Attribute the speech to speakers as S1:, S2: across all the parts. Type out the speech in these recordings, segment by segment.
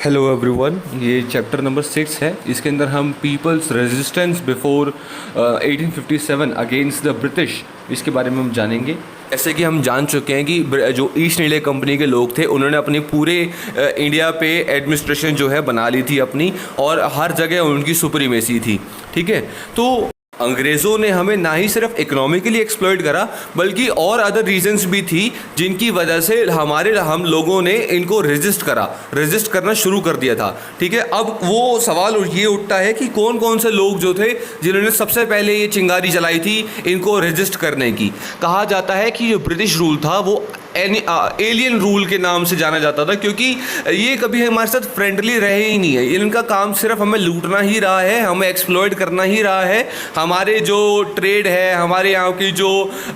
S1: Hello everyone, ये chapter number 6 है। इसके अंदर हम people's resistance before 1857 against the British, इसके बारे में हम जानेंगे। जैसे कि हम जान चुके हैं कि जो ईस्ट इंडिया कंपनी के लोग थे उन्होंने अपनी पूरे इंडिया पे एडमिनिस्ट्रेशन जो है बना ली थी अपनी, और हर जगह उनकी सुप्रीमेसी थी। ठीक है, तो अंग्रेज़ों ने हमें ना ही सिर्फ इकोनॉमिकली एक्सप्लॉइट करा बल्कि और अदर रीजंस भी थी जिनकी वजह से हम लोगों ने इनको रेजिस्ट करना शुरू कर दिया था। ठीक है, अब वो सवाल ये उठता है कि कौन कौन से लोग जो थे जिन्होंने सबसे पहले ये चिंगारी जलाई थी इनको रेजिस्ट करने की। कहा जाता है कि जो ब्रिटिश रूल था वो एलियन रूल के नाम से जाना जाता था, क्योंकि ये कभी हमारे साथ फ्रेंडली रहे ही नहीं है। इनका काम सिर्फ हमें लूटना ही रहा है, हमें एक्सप्लॉइट करना ही रहा है, हमारे जो ट्रेड है, हमारे यहाँ की जो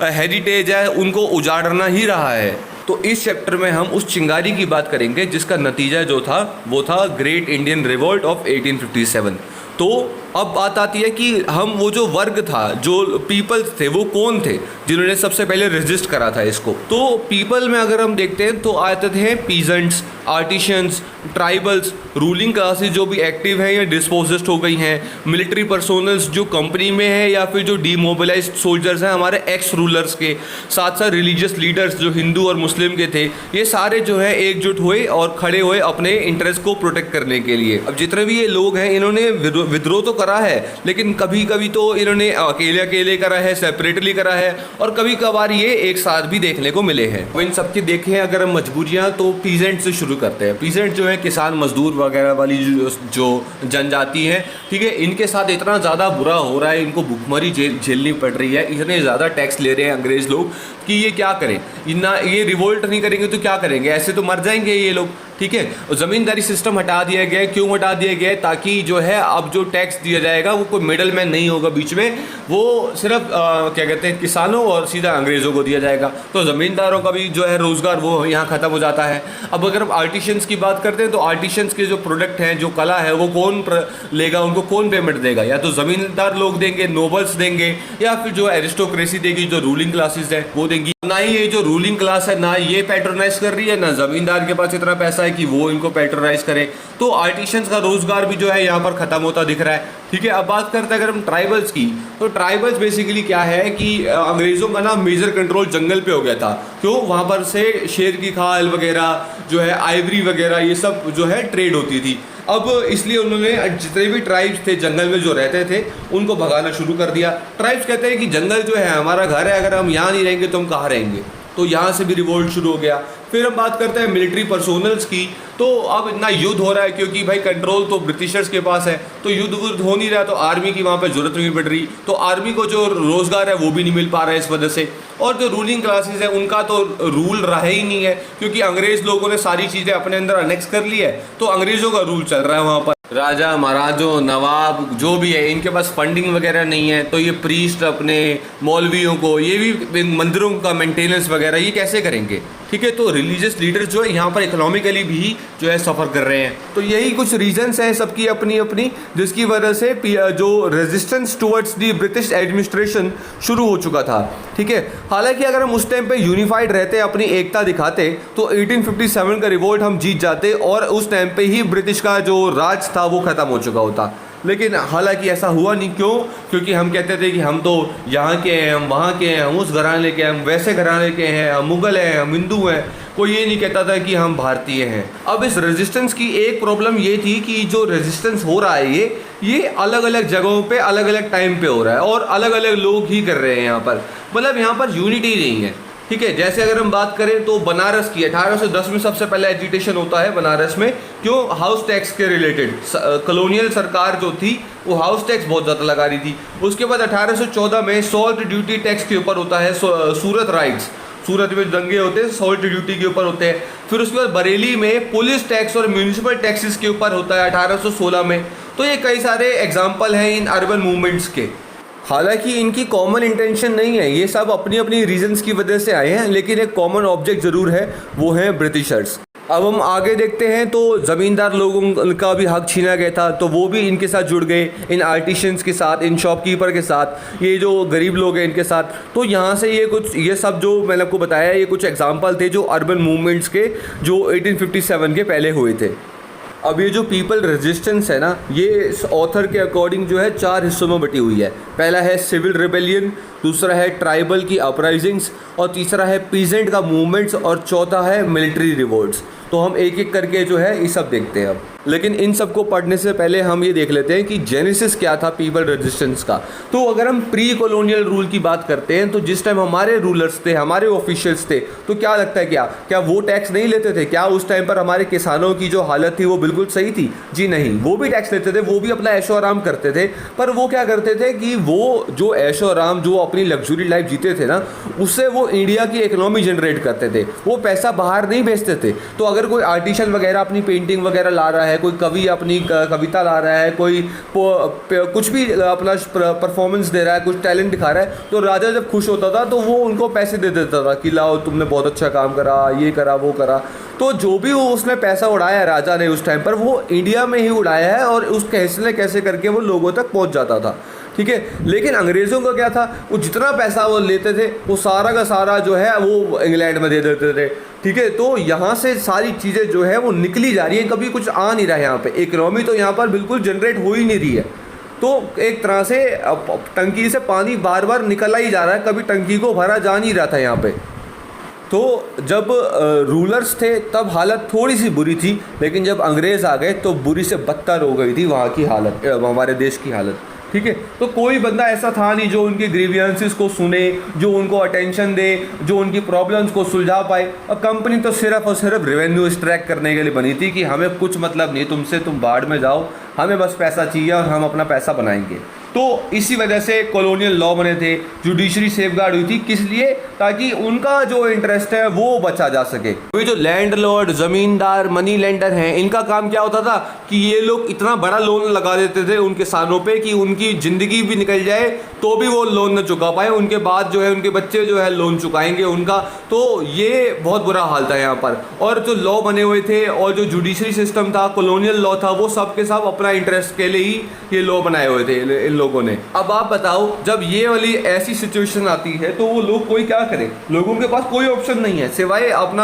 S1: हेरिटेज है उनको उजाड़ना ही रहा है। तो इस चैप्टर में हम उस चिंगारी की बात करेंगे जिसका नतीजा जो था वो था ग्रेट इंडियन रिवोल्ट ऑफ 1857। तो अब बात आती है कि हम वो जो वर्ग था, जो पीपल्स थे, वो कौन थे जिन्होंने सबसे पहले रेजिस्ट करा था इसको। तो पीपल में अगर हम देखते हैं तो आते थे peasants, artisans, tribals, ruling classes जो भी एक्टिव हैं या डिस्पोजेस्ट हो गई हैं, मिलिट्री पर्सोनल्स जो कंपनी में है, या फिर जो डीमोबिलाइज्ड सोल्जर्स हैं हमारे एक्स रूलर्स के, साथ साथ रिलीजियस लीडर्स जो हिंदू और मुस्लिम के थे, ये सारे जो है एकजुट हुए और खड़े हुए अपने इंटरेस्ट को प्रोटेक्ट करने के लिए। अब जितने भी ये लोग हैं इन्होंने विद्रोह तो करा है, लेकिन कभी कभी तो इन्होंने अकेले करा है, सेपरेटली करा है, और कभी कभार ये एक साथ भी देखने को मिले हैं। इन सबके देखें अगर हम मजबूरियां, तो पीजेंट से शुरू करते हैं। पीजेंट जो है किसान मजदूर वगैरह वाली जो जनजाति है, ठीक है, इनके साथ इतना ज़्यादा बुरा हो रहा है, इनको भुखमरी झेलनी पड़ रही है, इतने ज़्यादा टैक्स ले रहे हैं अंग्रेज़ लोग कि ये क्या करें। ना ये रिवोल्ट नहीं करेंगे तो क्या करेंगे, ऐसे तो मर जाएंगे ये लोग। ठीक है, और ज़मींदारी सिस्टम हटा दिया गया है। क्यों हटा दिया गया है? ताकि जो है अब जो टैक्स दिया जाएगा वो कोई मिडल मैन नहीं होगा बीच में, वो सिर्फ क्या कहते हैं किसानों और सीधा अंग्रेज़ों को दिया जाएगा। तो ज़मींदारों का भी जो है रोज़गार वो यहाँ ख़त्म हो जाता है। अब अगर हम आर्टिशियंस की बात करते हैं तो आर्टिशियंस के जो प्रोडक्ट हैं, जो कला है, वो कौन लेगा, उनको कौन पेमेंट देगा? या तो ज़मींदार लोग देंगे, नोबल्स देंगे, या फिर जो एरिस्टोक्रेसी देगी, जो रूलिंग क्लासेस है वो देंगी। ना ही ये जो रूलिंग क्लास है ना ये पैट्रोनाइज कर रही है, ना ज़मींदार के पास इतना पैसा है कि वो इनको पैट्रोनाइज करे। तो आर्टिशियंस का रोजगार भी जो है यहाँ पर खत्म होता दिख रहा है। ठीक है, अब बात करते हैं अगर हम ट्राइबल्स की, तो ट्राइबल्स बेसिकली क्या है कि अंग्रेज़ों का ना मेजर कंट्रोल जंगल पे हो गया था। क्यों? वहाँ पर से शेर की खाल वगैरह जो है, आइवरी वगैरह, ये सब जो है ट्रेड होती थी। अब इसलिए उन्होंने जितने भी ट्राइब्स थे जंगल में जो रहते थे उनको भगाना शुरू कर दिया। ट्राइब्स कहते हैं कि जंगल जो है हमारा घर है, अगर हम यहाँ नहीं रहेंगे तो हम कहाँ रहेंगे। तो यहाँ से भी रिवोल्ट शुरू हो गया। फिर हम बात करते हैं मिलिट्री पर्सोनल्स की, तो अब इतना युद्ध हो रहा है क्योंकि भाई कंट्रोल तो ब्रिटिशर्स के पास है, तो युद्ध हो नहीं रहा, तो आर्मी की वहाँ पे जरूरत नहीं पड़ रही, तो आर्मी को जो रोज़गार है वो भी नहीं मिल पा रहा है इस वजह से। और जो रूलिंग क्लासेस है उनका तो रूल रहा ही नहीं है, क्योंकि अंग्रेज़ लोगों ने सारी चीज़ें अपने अंदर अनेक्स कर ली है, तो अंग्रेज़ों का रूल चल रहा है वहाँ पर। राजा महाराजों नवाब जो भी है इनके पास फंडिंग वगैरह नहीं है, तो ये प्रीस्ट अपने मौलवियों को, ये भी मंदिरों का मेंटेनेंस वगैरह ये कैसे करेंगे। ठीक है, तो रिलीजियस लीडर्स जो है यहाँ पर इकोनॉमिकली भी जो है सफ़र कर रहे हैं। तो यही कुछ रीजंस हैं सबकी अपनी अपनी, जिसकी वजह से जो resistance towards the British administration शुरू हो चुका था। ठीक है, हालांकि अगर हम उस टाइम पे यूनिफाइड रहते, अपनी एकता दिखाते, तो 1857 का रिवोल्ट हम जीत जाते और उस टाइम पे ही ब्रिटिश का जो राज था वो ख़त्म हो चुका होता। लेकिन हालांकि ऐसा हुआ नहीं। क्यों? क्योंकि हम कहते थे कि हम तो यहाँ के हैं, हम वहाँ के हैं, हम उस घराने के हैं, हम वैसे घराने के हैं, हम मुग़ल हैं, हम हिंदू हैं। कोई ये नहीं कहता था कि हम भारतीय हैं। अब इस रेजिस्टेंस की एक प्रॉब्लम ये थी कि जो रेजिस्टेंस हो रहा है ये अलग अलग जगहों पे अलग अलग टाइम पे हो रहा है और अलग अलग लोग ही कर रहे हैं यहाँ पर, मतलब यहाँ पर यूनिटी नहीं है। ठीक है, जैसे अगर हम बात करें तो बनारस की 1810 में सबसे पहले एजिटेशन होता है बनारस में। क्यों? हाउस टैक्स के रिलेटेड। कॉलोनियल सरकार जो थी वो हाउस टैक्स बहुत ज़्यादा लगा रही थी। उसके बाद 1814 में सॉल्ट ड्यूटी टैक्स के ऊपर होता है सूरत राइट्स। सूरत में दंगे होते हैं, सॉल्ट ड्यूटी के ऊपर होते हैं। फिर उसके बाद बरेली में पुलिस टैक्स और म्यूनिसिपल टैक्सेस के ऊपर होता है 1816 में। तो ये कई सारे एग्जाम्पल हैं इन अर्बन मूवमेंट्स के। हालांकि इनकी कॉमन इंटेंशन नहीं है, ये सब अपनी अपनी रीजंस की वजह से आए हैं, लेकिन एक कॉमन ऑब्जेक्ट ज़रूर है, वो है ब्रिटिशर्स। अब हम आगे देखते हैं तो ज़मींदार लोगों का भी हक छीना गया था, तो वो भी इनके साथ जुड़ गए, इन आर्टिशियंस के साथ, इन शॉपकीपर के साथ, ये जो गरीब लोग हैं इनके साथ। तो यहाँ से ये सब जो मैंने आपको बताया, ये कुछ एग्जांपल थे जो अर्बन मूवमेंट्स के जो 1857 के पहले हुए थे। अब ये जो पीपल रेजिस्टेंस है ना, ये इस ऑथर के अकॉर्डिंग जो है 4 हिस्सों में बटी हुई है। पहला है सिविल रिबेलियन, दूसरा है ट्राइबल की अपराइजिंग्स, और तीसरा है पीजेंट का मूवमेंट्स, और चौथा है मिलिट्री रिवोल्ट्स। तो हम एक एक करके जो है ये सब देखते हैं अब। लेकिन इन सब को पढ़ने से पहले हम ये देख लेते हैं कि जेनेसिस क्या था पीपल रेजिस्टेंस का। तो अगर हम प्री कॉलोनियल रूल की बात करते हैं, तो जिस टाइम हमारे रूलर्स थे, हमारे ऑफिशियल्स थे, तो क्या लगता है क्या वो टैक्स नहीं लेते थे? क्या उस टाइम पर हमारे किसानों की जो हालत थी वो बिल्कुल सही थी? जी नहीं, वो भी टैक्स लेते थे, वो भी अपना ऐशो आराम करते थे। पर वो क्या करते थे कि वो जो ऐशो आराम, जो अपनी लग्जरी लाइफ जीते थे ना, उससे वो इंडिया की इकोनॉमी जनरेट करते थे, वो पैसा बाहर नहीं भेजते थे। तो अगर कोई आर्टिशन वगैरह अपनी पेंटिंग वगैरह ला रहा है, कोई कवि अपनी कविता ला रहा है, कोई कुछ भी अपना परफॉर्मेंस दे रहा है, कुछ टैलेंट दिखा रहा है, तो राजा जब खुश होता था तो वो उनको पैसे दे देता था कि लाओ तुमने बहुत अच्छा काम करा, ये करा वो करा। तो जो भी वो उसने पैसा उड़ाया राजा ने उस टाइम पर, वो इंडिया में ही उड़ाया है, और उस कैसे कैसे करके वो लोगों तक पहुंच जाता था। ठीक है, लेकिन अंग्रेज़ों का क्या था, वो जितना पैसा वो लेते थे वो सारा का सारा जो है वो इंग्लैंड में दे देते थे। ठीक है, तो यहाँ से सारी चीज़ें जो है वो निकली जा रही हैं, कभी कुछ आ नहीं रहा है यहाँ पे, इकोनॉमी तो यहाँ पर बिल्कुल जनरेट हो ही नहीं रही है। तो एक तरह से टंकी से पानी बार बार निकला ही जा रहा है, कभी टंकी को भरा जा नहीं रहा था यहाँ पे। तो जब रूलर्स थे तब हालत थोड़ी सी बुरी थी, लेकिन जब अंग्रेज़ आ गए तो बुरी से बदतर हो गई थी वहाँ की हालत, हमारे देश की हालत। ठीक है, तो कोई बंदा ऐसा था नहीं जो उनके ग्रीवियंसेस को सुने, जो उनको अटेंशन दे, जो उनकी प्रॉब्लम्स को सुलझा पाए। और कंपनी तो सिर्फ और सिर्फ रेवेन्यू एक्सट्रैक्ट करने के लिए बनी थी कि हमें कुछ मतलब नहीं तुमसे, तुम बाढ़ में जाओ, हमें बस पैसा चाहिए और हम अपना पैसा बनाएंगे। तो इसी वजह से कॉलोनियल लॉ बने थे, जुडिशरी सेफगार्ड हुई थी, किस लिए? ताकि उनका जो इंटरेस्ट है वो बचा जा सके। ये जो लैंडलॉर्ड, ज़मींदार, मनी लेंडर हैं, इनका काम क्या होता था कि ये लोग इतना बड़ा लोन लगा देते थे उन किसानों पे कि उनकी ज़िंदगी भी निकल जाए तो भी वो लोन न चुका पाए, उनके बाद जो है उनके बच्चे जो है लोन चुकाएंगे उनका। तो ये बहुत बुरा हाल था यहाँ पर। और जो लॉ बने हुए थे और जो जुडिशरी सिस्टम था, कॉलोनियल लॉ था, वो सब के सब अपना इंटरेस्ट के लिए ही ये लॉ बनाए हुए थे इन लोगों ने। अब आप बताओ, जब ये वाली ऐसी सिचुएशन आती है तो वो लोग कोई क्या करें? लोगों के पास कोई ऑप्शन नहीं है सिवाय अपना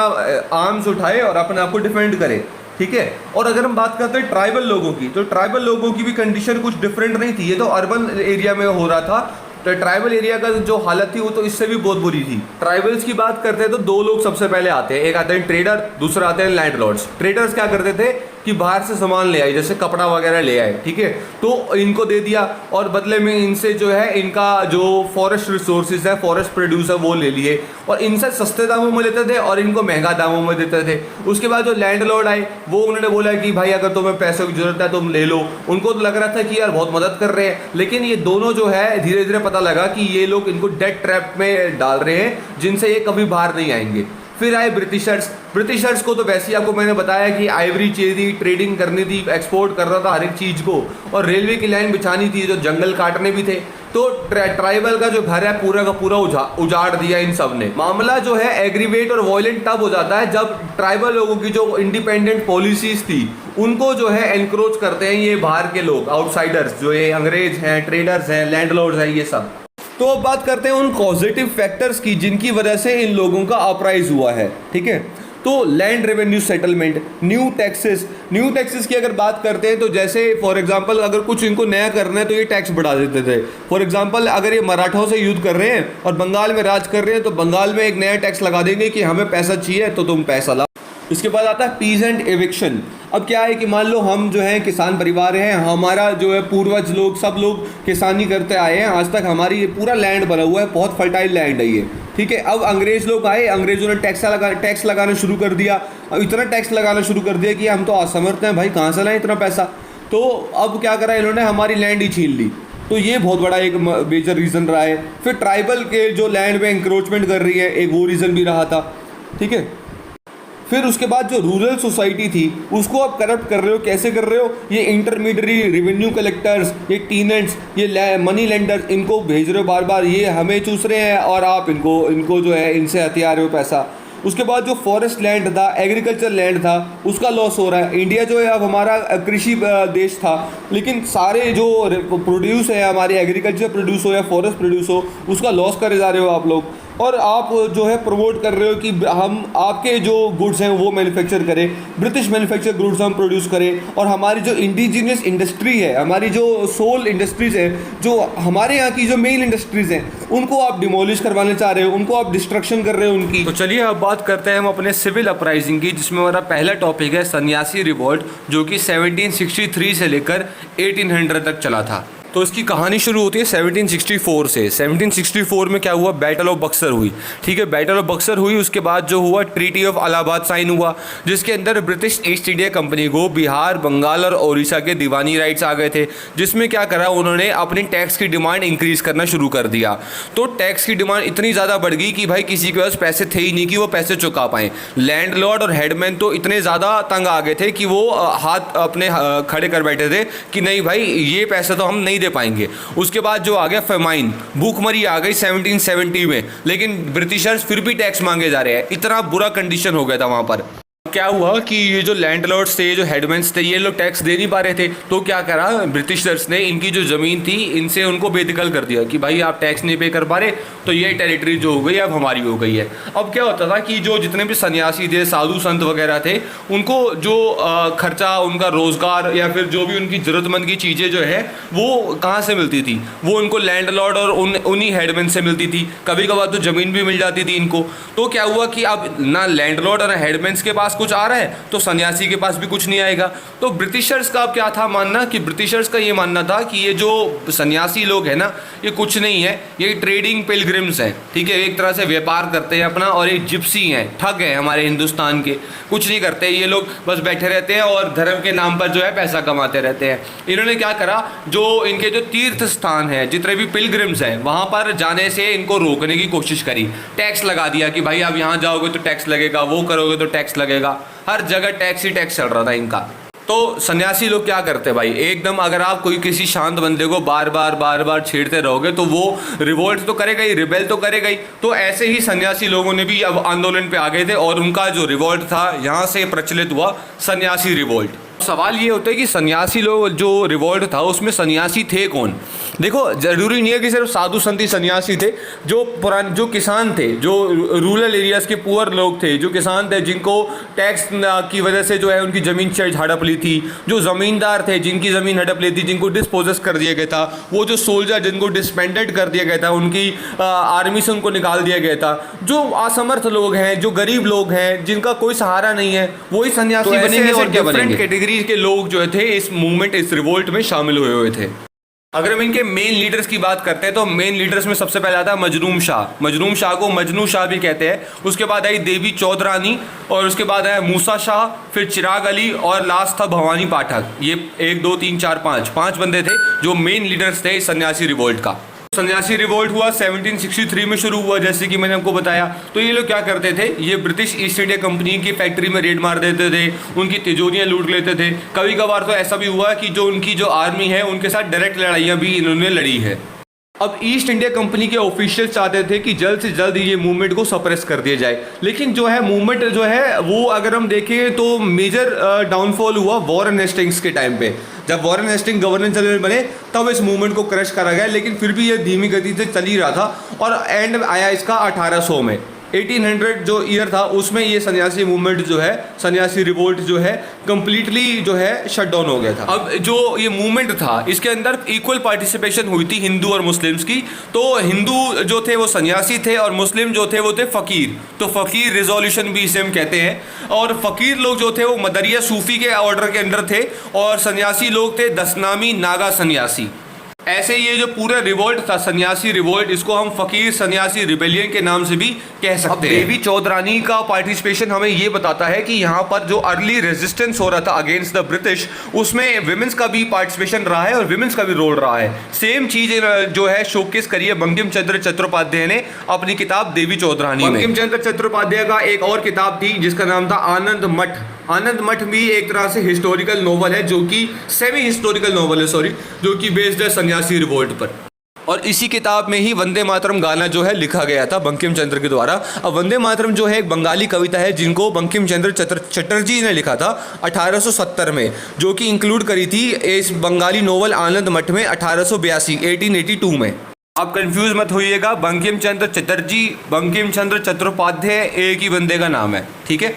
S1: आर्म्स उठाए और अपने आप को डिफेंड करे। ठीक है, और अगर हम बात करते हैं ट्राइबल लोगों की, तो ट्राइबल लोगों की भी कंडीशन कुछ डिफरेंट नहीं थी। ये तो अर्बन एरिया में हो रहा था, तो ट्राइबल एरिया का जो हालत थी वो तो इससे भी बहुत बुरी थी। ट्राइबल्स की बात करते हैं तो दो लोग सबसे पहले आते हैं, एक आते हैं ट्रेडर, दूसरा आते हैं लैंडलॉर्ड्स। ट्रेडर्स क्या करते थे कि बाहर से सामान ले आए, जैसे कपड़ा वगैरह ले आए, ठीक है, तो इनको दे दिया और बदले में इनसे जो है इनका जो फॉरेस्ट रिसोर्सेज है, फॉरेस्ट प्रोड्यूस है, वो ले लिए और इनसे सस्ते दामों में लेते थे और इनको महंगा दामों में देते थे। उसके बाद जो लैंडलॉर्ड आए वो उन्होंने बोला कि भाई अगर तुम्हें पैसों की जरूरत है तुम ले लो। उनको तो लग रहा था कि यार बहुत मदद कर रहे हैं, लेकिन ये दोनों जो है धीरे धीरे पता लगा कि ये लोग इनको डेट ट्रैप में डाल रहे हैं जिनसे ये कभी बाहर नहीं आएंगे। फिर आए ब्रिटिशर्स। ब्रिटिशर्स को तो वैसे ही आपको मैंने बताया कि आइवरी चाहिए थी, ट्रेडिंग करनी थी, एक्सपोर्ट करना था हर एक चीज़ को, और रेलवे की लाइन बिछानी थी, जो जंगल काटने भी थे। तो ट्राइबल का जो घर है पूरा का पूरा उजाड़ दिया इन सब ने। मामला जो है एग्रीवेट और वॉयलेंट तब हो जाता है जब ट्राइबल लोगों की जो इंडिपेंडेंट पॉलिसीज थी उनको जो है एनक्रोच करते हैं ये बाहर के लोग, आउटसाइडर्स, जो ये अंग्रेज हैं, ट्रेडर्स हैं, लैंडलॉर्ड्स हैं, ये सब। तो अब बात करते हैं उन पॉजिटिव फैक्टर्स की जिनकी वजह से इन लोगों का अपराइज हुआ है। ठीक है, तो land revenue settlement, new taxes की अगर बात करते हैं तो जैसे फॉर एग्जांपल अगर कुछ इनको नया करना है तो ये टैक्स बढ़ा देते थे। फॉर एग्जांपल अगर ये मराठों से युद्ध कर रहे हैं और बंगाल में राज कर रहे हैं तो बंगाल में एक नया टैक्स लगा देंगे कि हमें पैसा चाहिए तो तुम पैसा लाओ। इसके बाद आता है पीजेंट एविक्शन। अब क्या है कि मान लो हम जो है किसान परिवार हैं, हमारा जो है पूर्वज लोग सब लोग किसानी करते आए हैं आज तक, हमारी ये पूरा लैंड बना हुआ है, बहुत फर्टाइल लैंड है ये। ठीक है, अब अंग्रेज लोग आए, अंग्रेजों ने टैक्स लगाना शुरू कर दिया। अब इतना टैक्स लगाना शुरू कर दिया कि हम तो असमर्थ हैं भाई, कहाँ से लाएं इतना पैसा। तो अब क्या करा इन्होंने, हमारी लैंड ही छीन ली। तो ये बहुत बड़ा एक मेजर रीज़न रहा है। फिर ट्राइबल के जो लैंड में इंक्रोचमेंट कर रही है, एक वो रीज़न भी रहा था। ठीक है, फिर उसके बाद जो रूरल सोसाइटी थी उसको आप करप्ट कर रहे हो। कैसे कर रहे हो? ये इंटरमीडियरी रेवेन्यू कलेक्टर्स, ये टीनेंट्स, ये मनी लेंडर्स, इनको भेज रहे हो बार बार, ये हमें चूस रहे हैं और आप इनको जो है इनसे हथिया रहे हो पैसा। उसके बाद जो फॉरेस्ट लैंड था, एग्रीकल्चर लैंड था, उसका लॉस हो रहा है। इंडिया जो है अब हमारा कृषि देश था, लेकिन सारे जो प्रोड्यूस है हमारे, एग्रीकल्चर प्रोड्यूस हो या फॉरेस्ट प्रोड्यूस हो, उसका लॉस करे जा रहे हो आप लोग। और आप जो है प्रमोट कर रहे हो कि हम आपके जो गुड्स हैं वो मैन्युफैक्चर करें, ब्रिटिश मैन्युफैक्चर गुड्स हम प्रोड्यूस करें, और हमारी जो इंडिजीनियस इंडस्ट्री है, हमारी जो सोल इंडस्ट्रीज़ है, जो हमारे यहाँ की जो मेन इंडस्ट्रीज़ हैं, उनको आप डिमोलिश करवाने चाह रहे हो, उनको आप डिस्ट्रक्शन कर रहे हो उनकी। तो चलिए अब बात करते हैं हम अपने सिविल अपराइजिंग की, जिसमें हमारा पहला टॉपिक है सन्यासी रिवोल्ट, जो कि 1763 से लेकर 1800 तक चला था। तो इसकी कहानी शुरू होती है 1764 से। 1764 में क्या हुआ, बैटल ऑफ बक्सर हुई। ठीक है, बैटल ऑफ बक्सर हुई, उसके बाद जो हुआ ट्रीटी ऑफ इलाहाबाद साइन हुआ, जिसके अंदर ब्रिटिश ईस्ट इंडिया कंपनी को बिहार, बंगाल और उड़ीसा के दीवानी राइट्स आ गए थे, जिसमें क्या करा उन्होंने अपनी टैक्स की डिमांड इंक्रीज़ करना शुरू कर दिया। तो टैक्स की डिमांड इतनी ज़्यादा बढ़ गई कि भाई किसी के पास पैसे थे ही नहीं कि वो पैसे चुका पाएँ। लैंडलॉर्ड और हेडमैन तो इतने ज़्यादा तंग आ गए थे कि वो हाथ अपने खड़े कर बैठे थे कि नहीं भाई ये पैसे तो हम नहीं दे पाएंगे। उसके बाद जो आ गया फेमाइन, भूखमरी आ गई 1770 में, लेकिन ब्रिटिशर्स फिर भी टैक्स मांगे जा रहे हैं। इतना बुरा कंडीशन हो गया था वहाँ पर। क्या हुआ कि ये जो लैंडलॉर्ड्स थे, जो हेडमैन्स थे, ये लोग टैक्स दे नहीं पा रहे थे, तो क्या करा ब्रिटिशर्स ने, इनकी जो ज़मीन थी इनसे उनको बेदखल कर दिया कि भाई आप टैक्स नहीं पे कर पा रहे, तो ये टेरिटरी जो हो गई अब हमारी हो गई है। अब क्या होता था कि जो जितने भी सन्यासी थे, साधु संत वगैरह थे, उनको जो खर्चा, उनका रोज़गार या फिर जो भी उनकी ज़रूरतमंद की चीज़ें जो है वो कहाँ से मिलती थी, वो उनको लैंडलॉर्ड और उन्हीं हेडमैन से मिलती थी। कभी कभार तो ज़मीन भी मिल जाती थी इनको। तो क्या हुआ कि अब ना लैंडलॉर्ड और हेडमैन्स के पास कुछ आ रहा है, तो सन्यासी के पास भी कुछ नहीं आएगा। तो ब्रिटिशर्स का अब क्या था मानना, कि ब्रिटिशर्स का ये मानना था कि ये जो सन्यासी लोग हैं ना, ये कुछ नहीं है, ये ट्रेडिंग पिलग्रिम्स हैं। ठीक है, एक तरह से व्यापार करते हैं अपना, और एक जिप्सी हैं, ठग हैं हमारे हिंदुस्तान के, कुछ नहीं करते ये लोग, बस बैठे रहते हैं और धर्म के नाम पर जो है पैसा कमाते रहते हैं। इन्होंने क्या करा, जो इनके जो तीर्थ स्थान हैं, जितने भी पिलग्रिम्स हैं, वहाँ पर जाने से इनको रोकने की कोशिश करी। टैक्स लगा दिया कि भाई आप यहाँ जाओगे तो टैक्स लगेगा, वो करोगे तो टैक्स लगेगा। हर जगह टैक्स ही टैक्स चल रहा था इनका। तो सन्यासी लोग क्या करते भाई, एकदम अगर आप कोई किसी शांत बंदे को बार बार छेड़ते रहोगे तो वो रिवोल्ट तो करेगा ही, रिबेल तो करेगा ही। तो ऐसे ही सन्यासी लोगों ने भी अब आंदोलन पे आ गए थे, और उनका जो रिवोल्ट था यहाँ से प्रचलित हुआ सन्यासी रिवोल्ट। सवाल ये होता है कि सन्यासी लोग जो रिवोल्ट था उसमें सन्यासी थे कौन। देखो, ज़रूरी नहीं है कि सिर्फ साधु संत ही सन्यासी थे। जो किसान थे, जो रूरल एरियाज़ के पुअर लोग थे, जो किसान थे जिनको टैक्स की वजह से जो है उनकी ज़मीन हड़प ली थी, जो ज़मींदार थे जिनकी ज़मीन हड़प ली थी, जिनको डिस्पोजेस कर दिया गया था, वो जो सोल्जर जिनको डिसबैंडेड कर दिया गया था, उनकी आर्मी से उनको निकाल दिया गया था, जो असमर्थ लोग हैं, जो गरीब लोग हैं, जिनका कोई सहारा नहीं है, वही सन्यासी बनेंगे। और डिफरेंट कैटेगरी के लोग जो थे इस मूवमेंट, इस रिवोल्ट में शामिल हुए थे। अगर हम इनके मेन लीडर्स की बात करते हैं तो मेन लीडर्स में सबसे पहले आता है मजनूम शाह। मजनूम शाह को मजनू शाह भी कहते हैं। उसके बाद आई देवी चौधरानी, और उसके बाद आया मूसा शाह, फिर चिराग अली, और लास्ट था भवानी पाठक। ये 1 2 3 4 5 बंदे थे जो मेन लीडर्स थे सन्यासी रिवोल्ट का। सन्यासी रिवोल्ट हुआ 1763 में शुरू हुआ, जैसे कि मैंने आपको बताया। तो ये लोग क्या करते थे, ये ब्रिटिश ईस्ट इंडिया कंपनी की फैक्ट्री में रेड मार देते थे, उनकी तिजोरियां लूट लेते थे। कभी कभार तो ऐसा भी हुआ कि जो उनकी जो आर्मी है उनके साथ डायरेक्ट लड़ाइयाँ भी इन्होंने लड़ी है। अब ईस्ट इंडिया कंपनी के ऑफिशियल चाहते थे कि जल्द से जल्द ये मूवमेंट को सप्रेस कर दिया जाए, लेकिन जो है मूवमेंट जो है वो अगर हम देखें तो मेजर डाउनफॉल हुआ वॉरेन हेस्टिंग्स के टाइम पे। जब वॉरेन हेस्टिंग्स गवर्नर जनरल बने तब इस मूवमेंट को क्रश करा गया, लेकिन फिर भी ये धीमी गति से चल ही रहा था, और एंड आया इसका 1800 में। 1800 जो ईयर था उसमें ये सन्यासी मूवमेंट जो है, सन्यासी रिवोल्ट जो है, कंप्लीटली जो है शट डाउन हो गया था। अब जो ये मूवमेंट था इसके अंदर इक्वल पार्टिसिपेशन हुई थी हिंदू और मुस्लिम्स की। तो हिंदू जो थे वो सन्यासी थे, और मुस्लिम जो थे वो थे फ़कीर। तो फ़कीर रिजोल्यूशन भी इसे हम कहते हैं। और फ़कीर लोग जो थे वो मदरिया सूफ़ी के ऑर्डर के अंडर थे, और सन्यासी लोग थे दसनामी नागा सन्यासी। ऐसे ये जो पूरा रिवोल्ट था सन्यासी रिवोल्ट, इसको हम फकीर सन्यासी रिबेलियन के नाम से भी कह सकते हैं। देवी चौधरानी का पार्टिसिपेशन हमें ये बताता है कि यहाँ पर जो अर्ली रेजिस्टेंस हो रहा था अगेंस्ट द ब्रिटिश, उसमें विमेंस का भी पार्टिसिपेशन रहा है और विमेंस का भी रोल रहा है। सेम चीज जो है शोकेस करी है बंकिम चंद्र चट्टोपाध्याय ने अपनी किताब देवी चौधरानी में। बंकिम चंद्र चट्टोपाध्याय का एक और किताब थी जिसका नाम था आनंद मठ। आनंद मठ भी एक तरह से हिस्टोरिकल नोवेल है, जो कि सेमी हिस्टोरिकल नोवेल है, सॉरी, जो कि बेस्ड है सन्यासी रिवोल्ट पर। और इसी किताब में ही वंदे मातरम गाना जो है लिखा गया था बंकिम चंद्र के द्वारा। अब वंदे मातरम जो है एक बंगाली कविता है जिनको बंकिम चंद्र चटर्जी ने लिखा था 1870 में, जो कि इंक्लूड करी थी इस बंगाली नोवेल आनंद मठ में 1882 1882 में। आप कंफ्यूज मत होइएगा, बंकिम चंद्र चटर्जी, बंकिम चंद्र चट्टोपाध्याय एक ही बंदे का नाम है, ठीक है।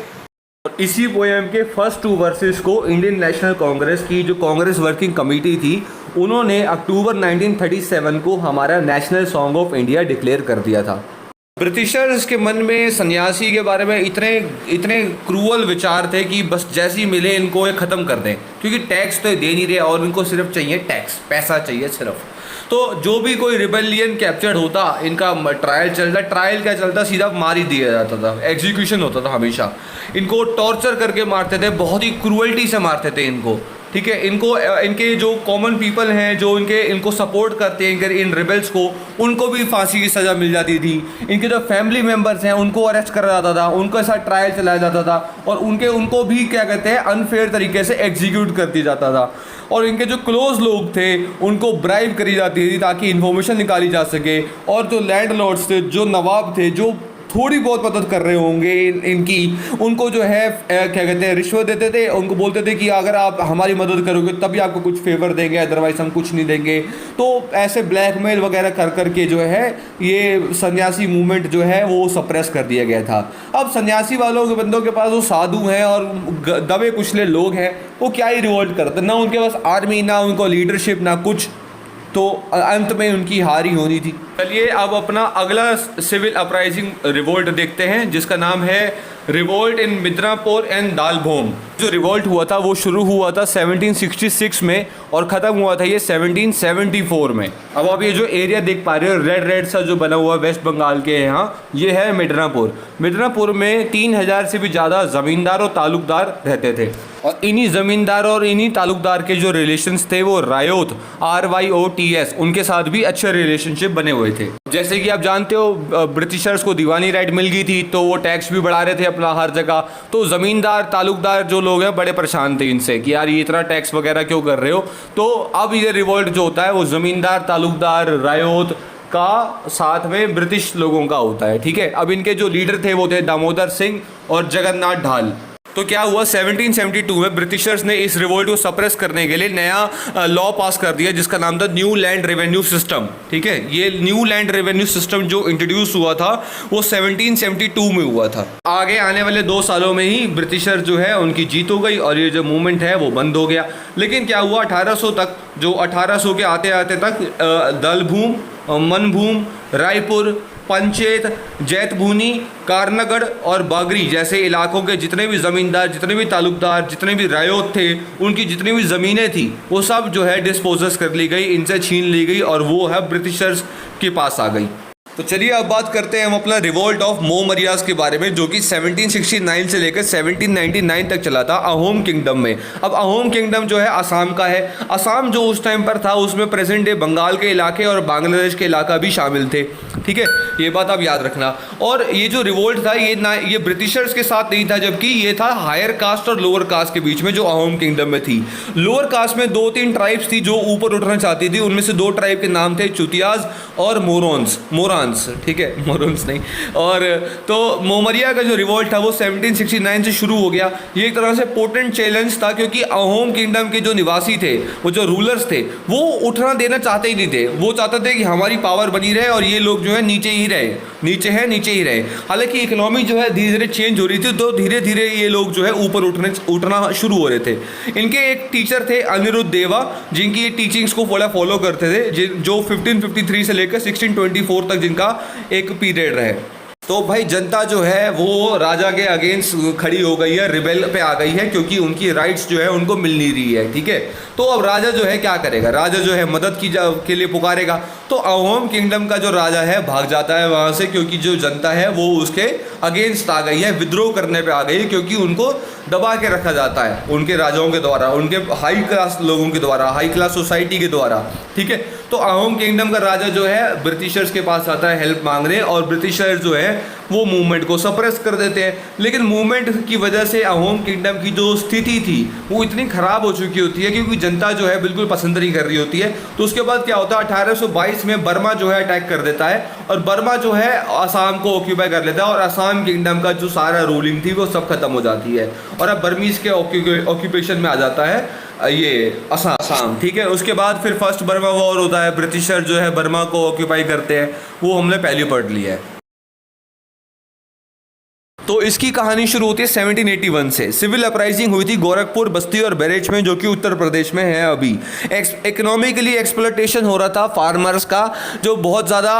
S1: और इसी पोएम के फर्स्ट 2 वर्सेस को इंडियन नेशनल कांग्रेस की जो कांग्रेस वर्किंग कमेटी थी, उन्होंने अक्टूबर 1937 को हमारा national song of India declare कर दिया था। ब्रिटिशर्स के मन में सन्यासी के बारे में इतने क्रूअल विचार थे कि बस जैसे ही मिले इनको ये ख़त्म कर दें, क्योंकि टैक्स तो दे नहीं रहे और इनको सिर्फ चाहिए टैक्स, पैसा चाहिए सिर्फ। तो जो भी कोई रिबेलियन कैप्चर्ड होता, इनका ट्रायल चलता, ट्रायल क्या चलता, सीधा मार ही दिया जाता था, एग्जीक्यूशन होता था हमेशा। इनको टॉर्चर करके मारते थे, बहुत ही क्रूअल्टी से मारते थे इनको, ठीक है। इनके जो कॉमन पीपल हैं, जो इनको सपोर्ट करते हैं इन रिबेल्स को, उनको भी फांसी की सज़ा मिल जाती थी। इनके जो फैमिली मेम्बर्स हैं उनको अरेस्ट करा जाता था, उनके साथ ट्रायल चलाया जाता था और उनको भी क्या कहते हैं अनफेयर तरीके से एग्जीक्यूट कर दिया जाता था। और इनके जो क्लोज लोग थे उनको ब्राइब करी जाती थी ताकि इन्फॉर्मेशन निकाली जा सके। और जो लैंडलॉर्ड्स थे, जो नवाब थे, जो थोड़ी बहुत मदद कर रहे होंगे इनकी, उनको जो है क्या कहते हैं रिश्वत देते थे। उनको बोलते थे कि अगर आप हमारी मदद करोगे तभी आपको कुछ फेवर देंगे, अदरवाइज हम कुछ नहीं देंगे। तो ऐसे ब्लैकमेल वगैरह कर करके जो है ये सन्यासी मूवमेंट जो है वो सप्रेस कर दिया गया था। अब सन्यासी वालों के बंदों के पास वो साधु हैं और दबे कुचले लोग हैं, वो क्या ही रिवोल्ट करते, ना उनके पास आर्मी, ना उनको लीडरशिप, ना कुछ। तो अंत में उनकी हार ही होनी थी। चलिए अब अपना अगला सिविल अपराइजिंग रिवोल्ट देखते हैं, जिसका नाम है रिवोल्ट इन मिदनापुर एंड दालभोम। जो रिवोल्ट हुआ था वो शुरू हुआ था 1766 में और ख़त्म हुआ था ये 1774 में। अब आप ये जो एरिया देख पा रहे हो रेड सा जो बना हुआ वेस्ट बंगाल के यहाँ, ये है मिदनापुर। मिदनापुर में 3000 से भी ज़्यादा ज़मींदार और तालुकदार रहते थे और इन्हीं ज़मींदार और इन्हीं तालुकदार के जो रिलेशंस थे वो रायोत, RYOTS, उनके साथ भी अच्छे रिलेशनशिप बने हुए थे। जैसे कि आप जानते हो ब्रिटिशर्स को दीवानी राइट मिल गई थी तो वो टैक्स भी बढ़ा रहे थे अपना हर जगह। तो ज़मींदार तालुकदार जो लोग हैं बड़े परेशान थे इनसे कि यार ये इतना टैक्स वगैरह क्यों कर रहे हो। तो अब ये रिवोल्ट जो होता है वो ज़मींदार, तालुकदार, रायोत का साथ में ब्रिटिश लोगों का होता है, ठीक है। अब इनके जो लीडर थे वो थे दामोदर सिंह और जगन्नाथ ढाल। तो क्या हुआ 1772 में ब्रिटिशर्स ने इस रिवोल्ट को सप्रेस करने के लिए नया लॉ पास कर दिया जिसका नाम था न्यू लैंड रेवेन्यू सिस्टम, ठीक है। ये न्यू लैंड रेवेन्यू सिस्टम जो इंट्रोड्यूस हुआ था वो 1772 में हुआ था। आगे आने वाले 2 सालों में ही ब्रिटिशर जो है उनकी जीत हो गई और ये जो मूवमेंट है वो बंद हो गया। लेकिन क्या हुआ 1800 तक, जो 1800 के आते आते तक दलभूम, मनभूम, रायपुर, पंचेत, जैतभूनी, कारनागढ़ और बागरी जैसे इलाकों के जितने भी ज़मींदार, जितने भी तालुकदार, जितने भी रायोत थे, उनकी जितनी भी ज़मीनें थी वो सब जो है डिस्पोजस कर ली गई, इनसे छीन ली गई और वो है ब्रिटिशर्स के पास आ गई। तो चलिए अब बात करते हैं हम अपना रिवोल्ट ऑफ मोमरियाज के बारे में, जो कि 1769 से लेकर 1799 तक चला था अहोम किंगडम में। अब अहोम किंगडम जो है असम का है। असम जो उस टाइम पर था उसमें प्रेजेंट डे बंगाल के इलाके और बांग्लादेश के इलाका भी शामिल थे, ठीक है, ये बात आप याद रखना। और ये जो रिवोल्ट था ये ब्रिटिशर्स के साथ नहीं था, जबकि ये था हायर कास्ट और लोअर कास्ट के बीच में जो अहोम किंगडम में थी। लोअर कास्ट में 2-3 ट्राइब्स थी जो ऊपर उठना चाहती थी, उनमें से 2 ट्राइब के नाम थे चुतियाज और मोरान, ठीक है, मोरन्स नहीं। और तो मोमरिया का जो रिवोल्ट था वो 1769 से शुरू हो गया। ये एक तरह से पोटेंट चैलेंज था क्योंकि अहोम किंगडम के जो निवासी थे, वो जो रूलर्स थे, वो उठना देना चाहते ही नहीं थे। वो चाहते थे कि हमारी पावर बनी रहे और ये लोग जो है नीचे ही रहे, नीचे ही रहे। हालांकि इकोनॉमी जो है धीरे धीरे चेंज हो रही थी, तो धीरे धीरे ये लोग जो है ऊपर उठना शुरू हो रहे थे। इनके एक टीचर थे अनिरुद्ध देवा, जिनकी ये टीचिंग्स को फॉलो करते थे, जो 1553 से लेकर 1624 तक जिनका एक पीरियड रहे। तो भाई जनता जो है वो राजा के अगेंस्ट खड़ी हो गई है, रिबेल पे आ गई है, क्योंकि उनकी राइट्स जो है उनको मिल नहीं रही है, ठीक है। तो अब राजा जो है क्या करेगा, राजा जो है मदद के लिए पुकारेगा। तो अहोम किंगडम का जो राजा है भाग जाता है वहाँ से, क्योंकि जो जनता है वो उसके अगेंस्ट आ गई है, विद्रोह करने पे आ गई है, क्योंकि उनको दबा के रखा जाता है उनके राजाओं के द्वारा, उनके हाई क्लास लोगों के द्वारा, हाई क्लास सोसाइटी के द्वारा, ठीक है। तो अहोम किंगडम का राजा जो है ब्रिटिशर्स के पास आता है हेल्प मांगने, और ब्रिटिशर्स जो है वो मूवमेंट को सप्रेस कर देते हैं। लेकिन मूवमेंट की वजह से अहोम किंगडम की जो स्थिति थी वो इतनी ख़राब हो चुकी होती है, क्योंकि जनता जो है बिल्कुल पसंद नहीं कर रही होती है। तो उसके बाद क्या होता है, 1822 में बर्मा जो है अटैक कर देता है और बर्मा जो है आसाम को ऑक्यूपाई कर लेता है, और आसाम किंगडम का जो सारा रूलिंग थी वो सब खत्म हो जाती है, और अब बर्मीज के ऑक्यूपेशन में आ जाता है ये असम, ठीक है। उसके बाद फिर फर्स्ट बर्मा वॉर होता है, ब्रिटिशर जो है बर्मा को ऑक्यूपाई करते हैं, वो हमने पहले पढ़ लिया है। तो इसकी कहानी शुरू होती है 1781 से। सिविल अपराइजिंग हुई थी गोरखपुर, बस्ती और बरेच में, जो कि उत्तर प्रदेश में है अभी। इकोनॉमिकली एक्सप्लॉयटेशन हो रहा था फार्मर्स का, जो बहुत ज़्यादा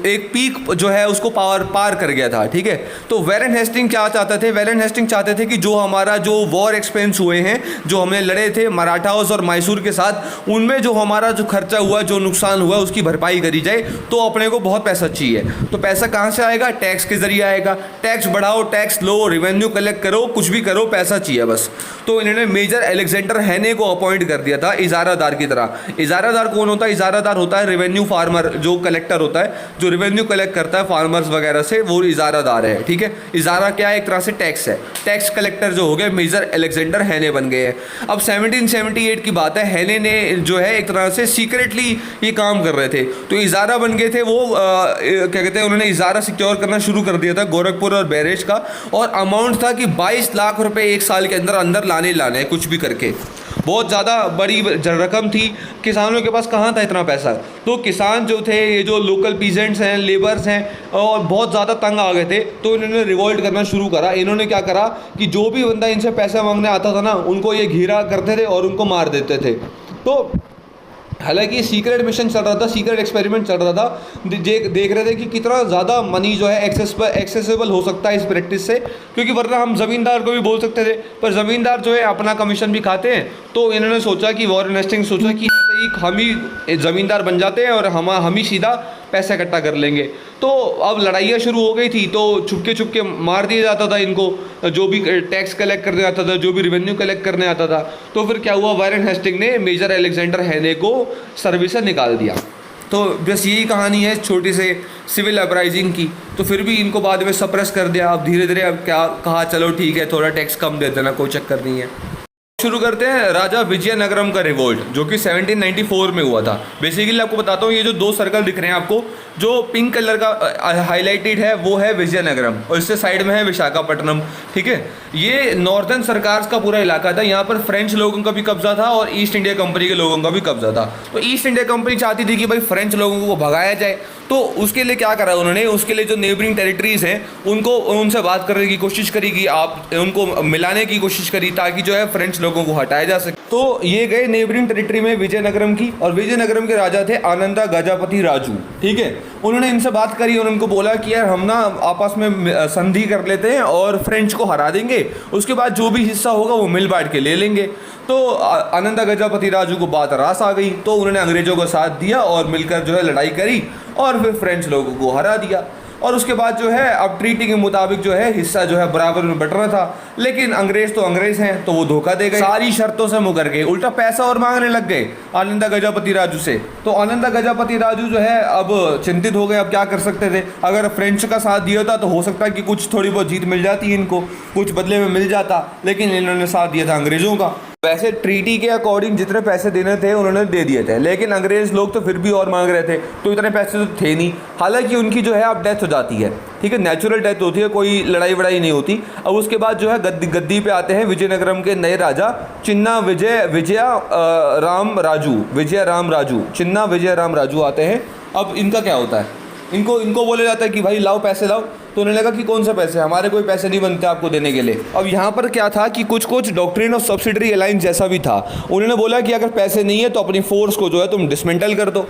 S1: एक पीक जो है उसको पार कर गया था, ठीक है। तो वैरेन हेस्टिंग क्या चाहते थे? वैरेन हेस्टिंग चाहते थे कि जो हमारा जो वॉर एक्सपेंस हुए हैं, जो हमने लड़े थे मराठाओं और मैसूर के साथ, उनमें जो हमारा जो खर्चा हुआ, जो नुकसान हुआ, उसकी भरपाई करी जाए। तो अपने को बहुत पैसा चाहिए। तो पैसा कहाँ से आएगा? टैक्स के जरिए आएगा। टैक्स बढ़ाओ, टैक्स लो, रेवेन्यू कलेक्ट करो, कुछ भी करो, पैसा चाहिए बस। तो इन्होंने मेजर अलेक्जेंडर हैने को अपॉइंट कर दिया था इजारादार की तरह। इजारादार कौन होता है? इजारादार होता है रेवेन्यू फार्मर, जो कलेक्टर होता है, जो रेवेन्यू कलेक्ट करता है फार्मर्स वगैरह से, वो इजारादार है, ठीक है। इजारा क्या है? एक तरह से टैक्स है। टैक्स कलेक्टर जो हो गए मेजर अलेक्जेंडर हैने बन गए हैं। अब 1778 की बात है, हैने ने जो है एक तरह से सीक्रेटली ये काम कर रहे थे, तो इजारा बन गए थे वो। क्या कहते हैं, उन्होंने इजारा सिक्योर करना शुरू कर दिया था गोरखपुर और बैरेज का, और अमाउंट था कि 22 लाख रुपए एक साल के अंदर अंदर लाने कुछ भी करके। बहुत ज़्यादा बड़ी रकम थी। किसानों के पास कहाँ था इतना पैसा? तो किसान जो थे, ये जो लोकल पीजेंट्स हैं, लेबर्स हैं, और बहुत ज़्यादा तंग आ गए थे। तो इन्होंने रिवोल्ट करना शुरू करा। इन्होंने क्या करा कि जो भी बंदा इनसे पैसा मांगने आता था ना, उनको ये घिरा करते थे और उनको मार देते थे। तो हालांकि सीक्रेट मिशन चल रहा था, सीक्रेट एक्सपेरिमेंट चल रहा था। देख रहे थे कि कितना ज़्यादा मनी जो है एक्सेसिबल हो सकता है इस प्रैक्टिस से, क्योंकि वरना हम ज़मींदार को भी बोल सकते थे, पर ज़मींदार जो है अपना कमीशन भी खाते हैं। तो इन्होंने सोचा कि वॉरेन हेस्टिंग्स सोचा कि ऐसे ही हम ही ज़मींदार बन जाते हैं और हम ही सीधा पैसा इकट्ठा कर लेंगे। तो अब लड़ाइयाँ शुरू हो गई थी, तो छुपके मार दिया जाता था इनको, जो भी टैक्स कलेक्ट करने आता था, जो भी रेवेन्यू कलेक्ट करने आता था। तो फिर क्या हुआ, वॉरेन हेस्टिंग ने मेजर अलेक्जेंडर हैने को सर्विस से निकाल दिया। तो बस यही कहानी है छोटी से सिविल अपराइजिंग की। तो फिर भी इनको बाद में सप्रेस कर दिया। अब धीरे धीरे अब क्या कहा, चलो ठीक है, थोड़ा टैक्स कम दे देना, कोई चक्कर नहीं है। शुरू करते हैं राजा विजयनगरम का रिवोल्ट, जो कि 1794 में हुआ था। बेसिकली आपको बताता हूँ, ये जो दो सर्कल दिख रहे हैं आपको, जो पिंक कलर का हाईलाइटेड है वो है विजयनगरम, और इससे साइड में है विशाखापट्टनम, ठीक है। ये नॉर्दर्न सरकार का पूरा इलाका था। यहाँ पर फ्रेंच लोगों का भी कब्जा था और ईस्ट इंडिया कंपनी के लोगों का भी कब्जा था। तो ईस्ट इंडिया कंपनी चाहती थी कि भाई फ्रेंच लोगों को भगाया जाए। तो उसके लिए क्या करा उन्होंने, उसके लिए जो नेबरिंग टेरिटरीज हैं उनको उनसे बात करने की कोशिश करी, कि आप उनको मिलाने की कोशिश करी, ताकि जो है फ्रेंच लोगों को हटाया जा सके। तो ये गए नेबरिंग टेरिटरी में विजयनगरम की, और विजयनगरम के राजा थे आनंदा गजापति राजू, ठीक है। उन्होंने इनसे बात करी और उनको बोला कि यार हम ना आपस में संधि कर लेते हैं और फ्रेंच को हरा देंगे, उसके बाद जो भी हिस्सा होगा वो मिल बांट के ले लेंगे। तो आनंदा गजापति राजू को बात रास आ गई, तो उन्होंने अंग्रेजों का साथ दिया और मिलकर जो है लड़ाई करी और फिर फ्रेंच लोगों को हरा दिया। और उसके बाद जो है अब ट्रीटी के मुताबिक जो है हिस्सा जो है बराबर में बंटना था, लेकिन अंग्रेज तो अंग्रेज हैं, तो वो धोखा दे गए, सारी शर्तों से मुकर गए, उल्टा पैसा और मांगने लग गए आनंदा गजापति राजू से। तो आनंदा गजापति राजू जो है अब चिंतित हो गए, अब क्या कर सकते थे। अगर फ्रेंच का साथ दिया था तो हो सकता है कि कुछ थोड़ी बहुत जीत मिल जाती इनको, कुछ बदले में मिल जाता, लेकिन इन्होंने साथ दिया था अंग्रेजों का। वैसे ट्रीटी के अकॉर्डिंग जितने पैसे देने थे उन्होंने दे दिए थे, लेकिन अंग्रेज लोग तो फिर भी और मांग रहे थे, तो इतने पैसे तो थे नहीं। हालांकि उनकी जो है अब डेथ हो जाती है, ठीक है, नेचुरल डेथ होती है, कोई लड़ाई वड़ाई नहीं होती। अब उसके बाद जो है गद्दी पे आते हैं विजयनगरम के नए राजा चिन्ना विजय राम राजू आते हैं। अब इनका क्या होता है, इनको बोला जाता है कि भाई लाओ पैसे लाओ। तो उन्होंने लगा कि कौन सा पैसे, हमारे कोई पैसे नहीं बनते आपको देने के लिए। अब यहाँ पर क्या था कि कुछ डॉक्ट्रिन ऑफ सब्सिडरी अलायंस जैसा भी था। उन्होंने बोला कि अगर पैसे नहीं है तो अपनी फोर्स को जो है तुम डिसमेंटल कर दो।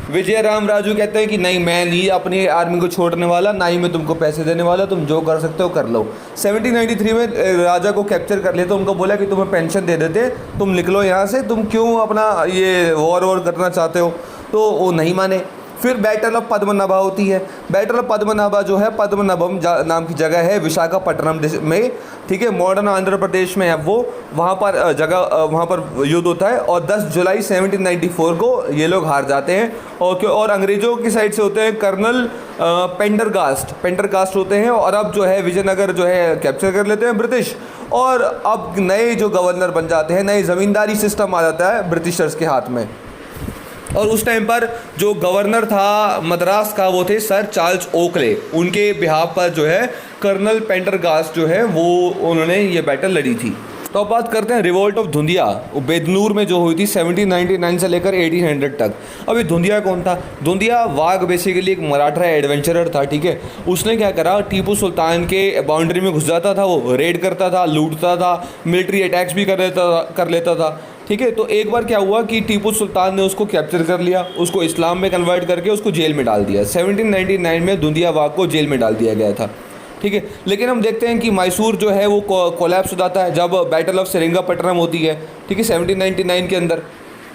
S1: विजय राम राजू कहते हैं कि नहीं, मैं नहीं अपनी आर्मी को छोड़ने वाला, ना ही मैं तुमको पैसे देने वाला, तुम जो कर सकते हो कर लो। 1793 में राजा को कैप्चर कर लिया, तो उनको बोला कि तुम्हें पेंशन दे देते, तुम निकलो यहाँ से, तुम क्यों अपना ये वॉर करना चाहते हो। तो वो नहीं माने। फिर बैटल ऑफ पद्मनाभा होती है। बैटल ऑफ पद्मनाभा जो है, पद्मनाभम नाम की जगह है विशाखापट्टनम में, ठीक है, मॉडर्न आंध्र प्रदेश में है वो। वहाँ पर युद्ध होता है और 10 जुलाई 1794 को ये लोग हार जाते हैं। और अंग्रेजों की साइड से होते हैं कर्नल पेंडरगास्ट होते हैं। और अब जो है विजयनगर जो है कैप्चर कर लेते हैं ब्रिटिश, और अब नए जो गवर्नर बन जाते हैं, नए ज़मींदारी सिस्टम आ जाता है ब्रिटिशर्स के हाथ में। और उस टाइम पर जो गवर्नर था मद्रास का वो थे सर चार्ल्स ओकले। उनके बिहाफ पर जो है कर्नल पेंडरगास्ट जो है वो उन्होंने ये बैटल लड़ी थी। तो अब बात करते हैं रिवोल्ट ऑफ धुंधिया, बेदनूर में जो हुई थी 1799 से लेकर 1800 तक। अब ये धुंधिया कौन था? धुंधिया वाघ बेसिकली एक मराठा एडवेंचरर था, ठीक है। उसने क्या करा, टीपू सुल्तान के बाउंड्री में घुस जाता था, वो रेड करता था, लूटता था, मिलिट्री अटैक्स भी कर लेता था, ठीक है। तो एक बार क्या हुआ कि टीपू सुल्तान ने उसको कैप्चर कर लिया, उसको इस्लाम में कन्वर्ट करके उसको जेल में डाल दिया। 1799 में धुंधिया वाघ को जेल में डाल दिया गया था, ठीक है। लेकिन हम देखते हैं कि मैसूर जो है वो कोलैप्स हो जाता है जब बैटल ऑफ सेरिंगापट्टनम होती है, ठीक है, 1799 के अंदर।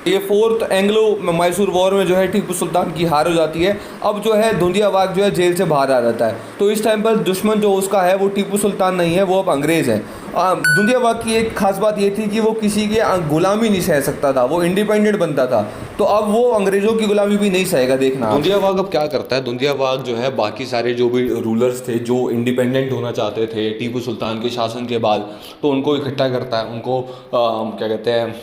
S1: ये 4th एंग्लो मैसूर वॉर में जो है टीपू सुल्तान की हार हो जाती है। अब जो है धुंधिया वाघ जो है जेल से बाहर आ जाता है। तो इस टाइम पर दुश्मन जो उसका है वो टीपू सुल्तान नहीं है, वो अब अंग्रेज़ है। धुंधिया वाघ की एक खास बात ये थी कि वो किसी की गुलामी नहीं सह सकता था, वो इंडिपेंडेंट बनता था। तो अब वो अंग्रेज़ों की गुलामी भी नहीं सहेगा। देखना धुंधिया वाघ अब क्या करता है। धुंधिया वाघ जो है बाकी सारे जो भी रूलर्स थे जो इंडिपेंडेंट होना चाहते थे टीपू सुल्तान के शासन के बाद, तो उनको इकट्ठा करता है, उनको क्या कहते हैं,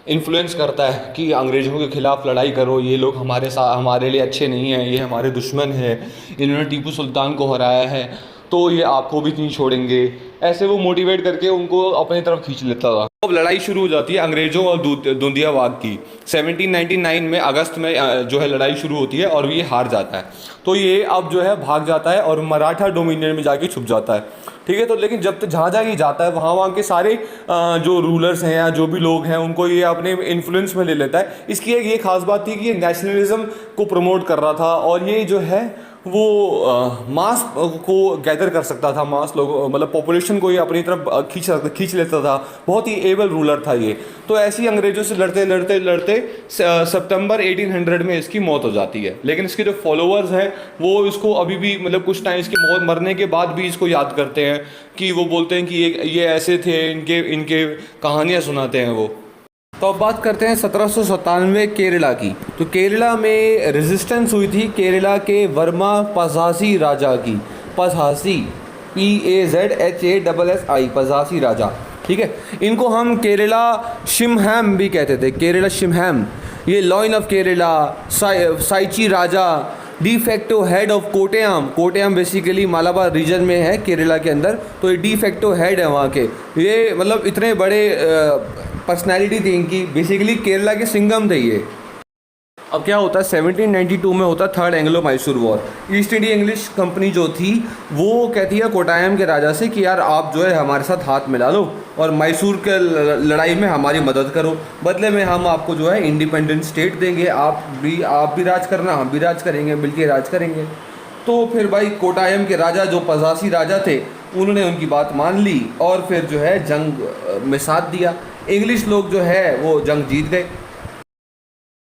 S1: इन्फ्लुएंस करता है कि अंग्रेज़ों के ख़िलाफ़ लड़ाई करो, ये लोग हमारे लिए अच्छे नहीं हैं, ये हमारे दुश्मन हैं, इन्होंने टीपू सुल्तान को हराया है, तो ये आपको भी नहीं छोड़ेंगे। ऐसे वो मोटिवेट करके उनको अपनी तरफ खींच लेता था। अब लड़ाई शुरू हो जाती है अंग्रेज़ों और धुंधिया वाघ की। 1799 में अगस्त में जो है लड़ाई शुरू होती है और ये हार जाता है। तो ये अब जो है भाग जाता है और मराठा डोमिनियन में जाके छुप जाता है, ठीक है। तो लेकिन जब तक जहाँ जहाँ ये जाता है वहाँ के सारे जो रूलर्स हैं या जो भी लोग हैं उनको ये अपने इन्फ्लुएंस में ले लेता है। इसकी एक ये खास बात थी कि ये नेशनलिज्म को प्रमोट कर रहा था और ये जो है वो मास को गैदर कर सकता था, मास लोग मतलब पॉपुलेशन को ये अपनी तरफ खींच लेता था। बहुत ही एबल रूलर था ये। तो ऐसे ही अंग्रेज़ों से लड़ते लड़ते लड़ते सितंबर 1800 में इसकी मौत हो जाती है। लेकिन इसके जो फॉलोअर्स हैं वो इसको अभी भी मतलब कुछ टाइम इसकी मौत मरने के बाद भी इसको याद करते हैं कि वो बोलते हैं कि ये ऐसे थे, इनके कहानियाँ सुनाते हैं वो। तो अब बात करते हैं 1797 केरला की। तो केरला में रेजिस्टेंस हुई थी केरला के वर्मा पझासी राजा की। पझासी PAZHASSI पझासी राजा, ठीक है। इनको हम केरला शिमहैम भी कहते थे, केरला शिमहैम। ये लॉइन ऑफ केरला, साइची राजा, de facto head of Kottayam. Kottayam basically Malabar region में है केरला के अंदर। तो ये डी फैक्टो हेड है वहाँ के। ये मतलब इतने बड़े पर्सनैलिटी थी इनकी, बेसिकली केरला के सिंघम थे ये। अब क्या होता है 1792 में होता है 3rd Anglo Mysore war. East India English company जो थी वो कहती है कोट्टयम के राजा से कि यार आप जो है हमारे साथ हाथ मिला लो और मैसूर के लड़ाई में हमारी मदद करो, बदले में हम आपको जो है इंडिपेंडेंट स्टेट देंगे, आप भी राज करना, हम भी राज करेंगे, मिलके राज करेंगे। तो फिर भाई कोट्टयम के राजा जो पझासी राजा थे उन्होंने उनकी बात मान ली और फिर जो है जंग में साथ दिया। इंग्लिश लोग जो है वो जंग जीत गए।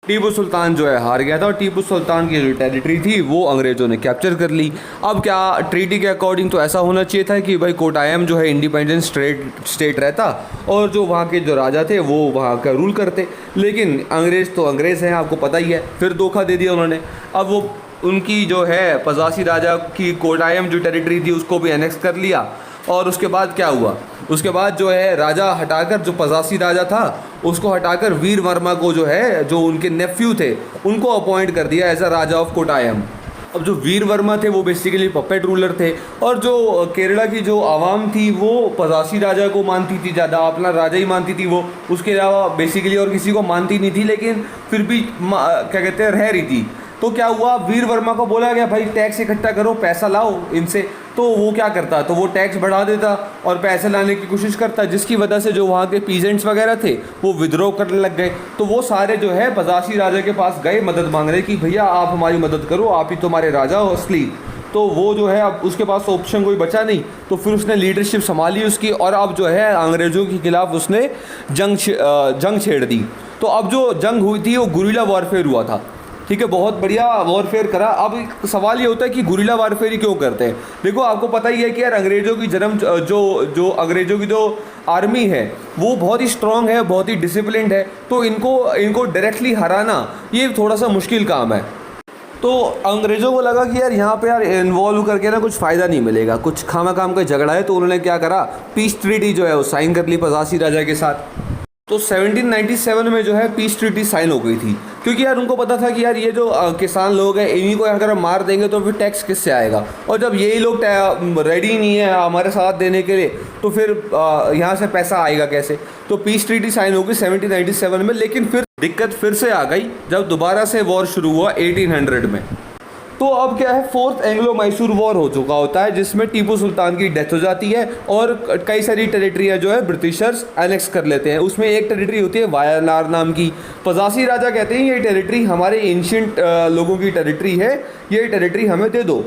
S1: टीपू सुल्तान जो है हार गया था और टीपू सुल्तान की जो टेरिटरी थी वो अंग्रेज़ों ने कैप्चर कर ली। अब क्या ट्रीटी के अकॉर्डिंग तो ऐसा होना चाहिए था कि भाई कोट्टयम जो है इंडिपेंडेंट स्टेट रहता और जो वहाँ के जो राजा थे वो वहाँ का रूल करते। लेकिन अंग्रेज़ तो अंग्रेज़ हैं, आपको पता ही है, फिर धोखा दे दिया उन्होंने। अब वो उनकी जो है पझासी राजा की कोट्टयम जो टेरिटरी थी उसको भी एनेक्स कर लिया। और उसके बाद क्या हुआ, उसके बाद जो है राजा हटाकर, जो पझासी राजा था उसको हटाकर वीर वर्मा को जो है, जो उनके नेफ्यू थे, उनको अपॉइंट कर दिया as a raja of Kottayam. अब जो वीर वर्मा थे वो बेसिकली पपेट रूलर थे और जो केरला की जो आवाम थी वो पझासी राजा को मानती थी ज़्यादा, अपना राजा ही मानती थी वो, उसके अलावा बेसिकली और किसी को मानती नहीं थी। लेकिन फिर भी क्या कहते हैं रह रही थी। तो क्या हुआ, वीर वर्मा को बोला गया भाई टैक्स इकट्ठा करो, पैसा लाओ इनसे। तो वो क्या करता, तो वो टैक्स बढ़ा देता और पैसे लाने की कोशिश करता, जिसकी वजह से जो वहाँ के पीजेंट्स वगैरह थे वो विद्रोह करने लग गए। तो वो सारे जो है पझासी राजा के पास गए मदद मांगने की, भैया आप हमारी मदद करो, आप ही तुम्हारे राजा हो असली। तो वो जो है अब उसके पास ऑप्शन कोई बचा नहीं, तो फिर उसने लीडरशिप संभाली उसकी और अब जो है अंग्रेज़ों के खिलाफ उसने जंग छेड़ दी। तो अब जो जंग हुई थी वो गुरिल्ला वॉरफेयर हुआ था, ठीक है, बहुत बढ़िया वॉरफेयर करा। अब सवाल ये होता है कि गुरिल्ला वॉरफेयर ही क्यों करते हैं। देखो आपको पता ही है कि यार अंग्रेज़ों की जो अंग्रेज़ों की जो आर्मी है वो बहुत ही स्ट्रॉन्ग है, बहुत ही डिसिप्लिन्ड है। तो इनको डायरेक्टली हराना ये थोड़ा सा मुश्किल काम है। तो अंग्रेज़ों को लगा कि यार यहाँ पे यार इन्वॉल्व करके ना कुछ फ़ायदा नहीं मिलेगा, कुछ खामा काम का झगड़ा है। तो उन्होंने क्या करा, पीस ट्रीटी जो है वो साइन कर ली पझासी राजा के साथ। तो 1797 में जो है पीस ट्रीटी साइन हो गई थी। क्योंकि यार उनको पता था कि यार ये जो किसान लोग हैं इन्हीं को अगर हम मार देंगे तो फिर टैक्स किससे आएगा, और जब यही लोग रेडी नहीं है हमारे साथ देने के लिए तो फिर यहाँ से पैसा आएगा कैसे। तो पीस ट्रीटी साइन होगी 1797 में, लेकिन फिर दिक्कत फिर से आ गई जब दोबारा से वॉर शुरू हुआ 1800 में। तो अब क्या है, फोर्थ एंग्लो मैसूर वॉर हो चुका होता है जिसमें टीपू सुल्तान की डेथ हो जाती है और कई सारी टेरिटरियाँ जो है ब्रिटिशर्स एनेक्स कर लेते हैं। उसमें एक टेरिटरी होती है वायनाड नाम की। पजासी राजा कहते हैं ये टेरिटरी हमारे एंशियंट लोगों की टेरिटरी है, ये टेरिटरी हमें दे दो,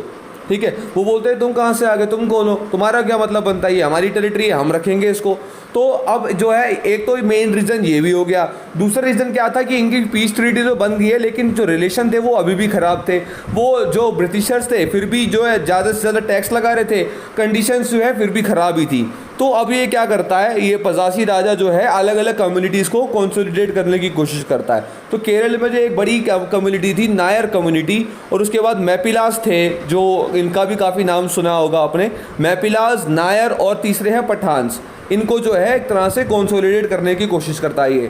S1: ठीक है। वो बोलते हैं तुम कहाँ से आ गए, तुम कौन हो, तुम्हारा क्या मतलब बनता है, ये हमारी टेरिटरी है, हम रखेंगे इसको। तो अब जो है एक तो मेन रीज़न ये भी हो गया। दूसरा रीज़न क्या था कि इनकी पीस ट्रीटी तो बन गई है लेकिन जो रिलेशन थे वो अभी भी ख़राब थे। वो जो ब्रिटिशर्स थे फिर भी जो है ज़्यादा से ज़्यादा टैक्स लगा रहे थे, कंडीशंस जो है फिर भी ख़राब ही थी। तो अब ये क्या करता है, ये पजासी राजा जो है अलग अलग कम्युनिटीज़ को कंसोलिडेट करने की कोशिश करता है। तो केरल में जो एक बड़ी कम्युनिटी थी नायर कम्युनिटी, और उसके बाद मैपिलास थे जो इनका भी काफ़ी नाम सुना होगा आपने, मैपिलास, नायर, और तीसरे हैं पठान्स। इनको जो है एक तरह से कंसोलिडेट करने की कोशिश करता है ये।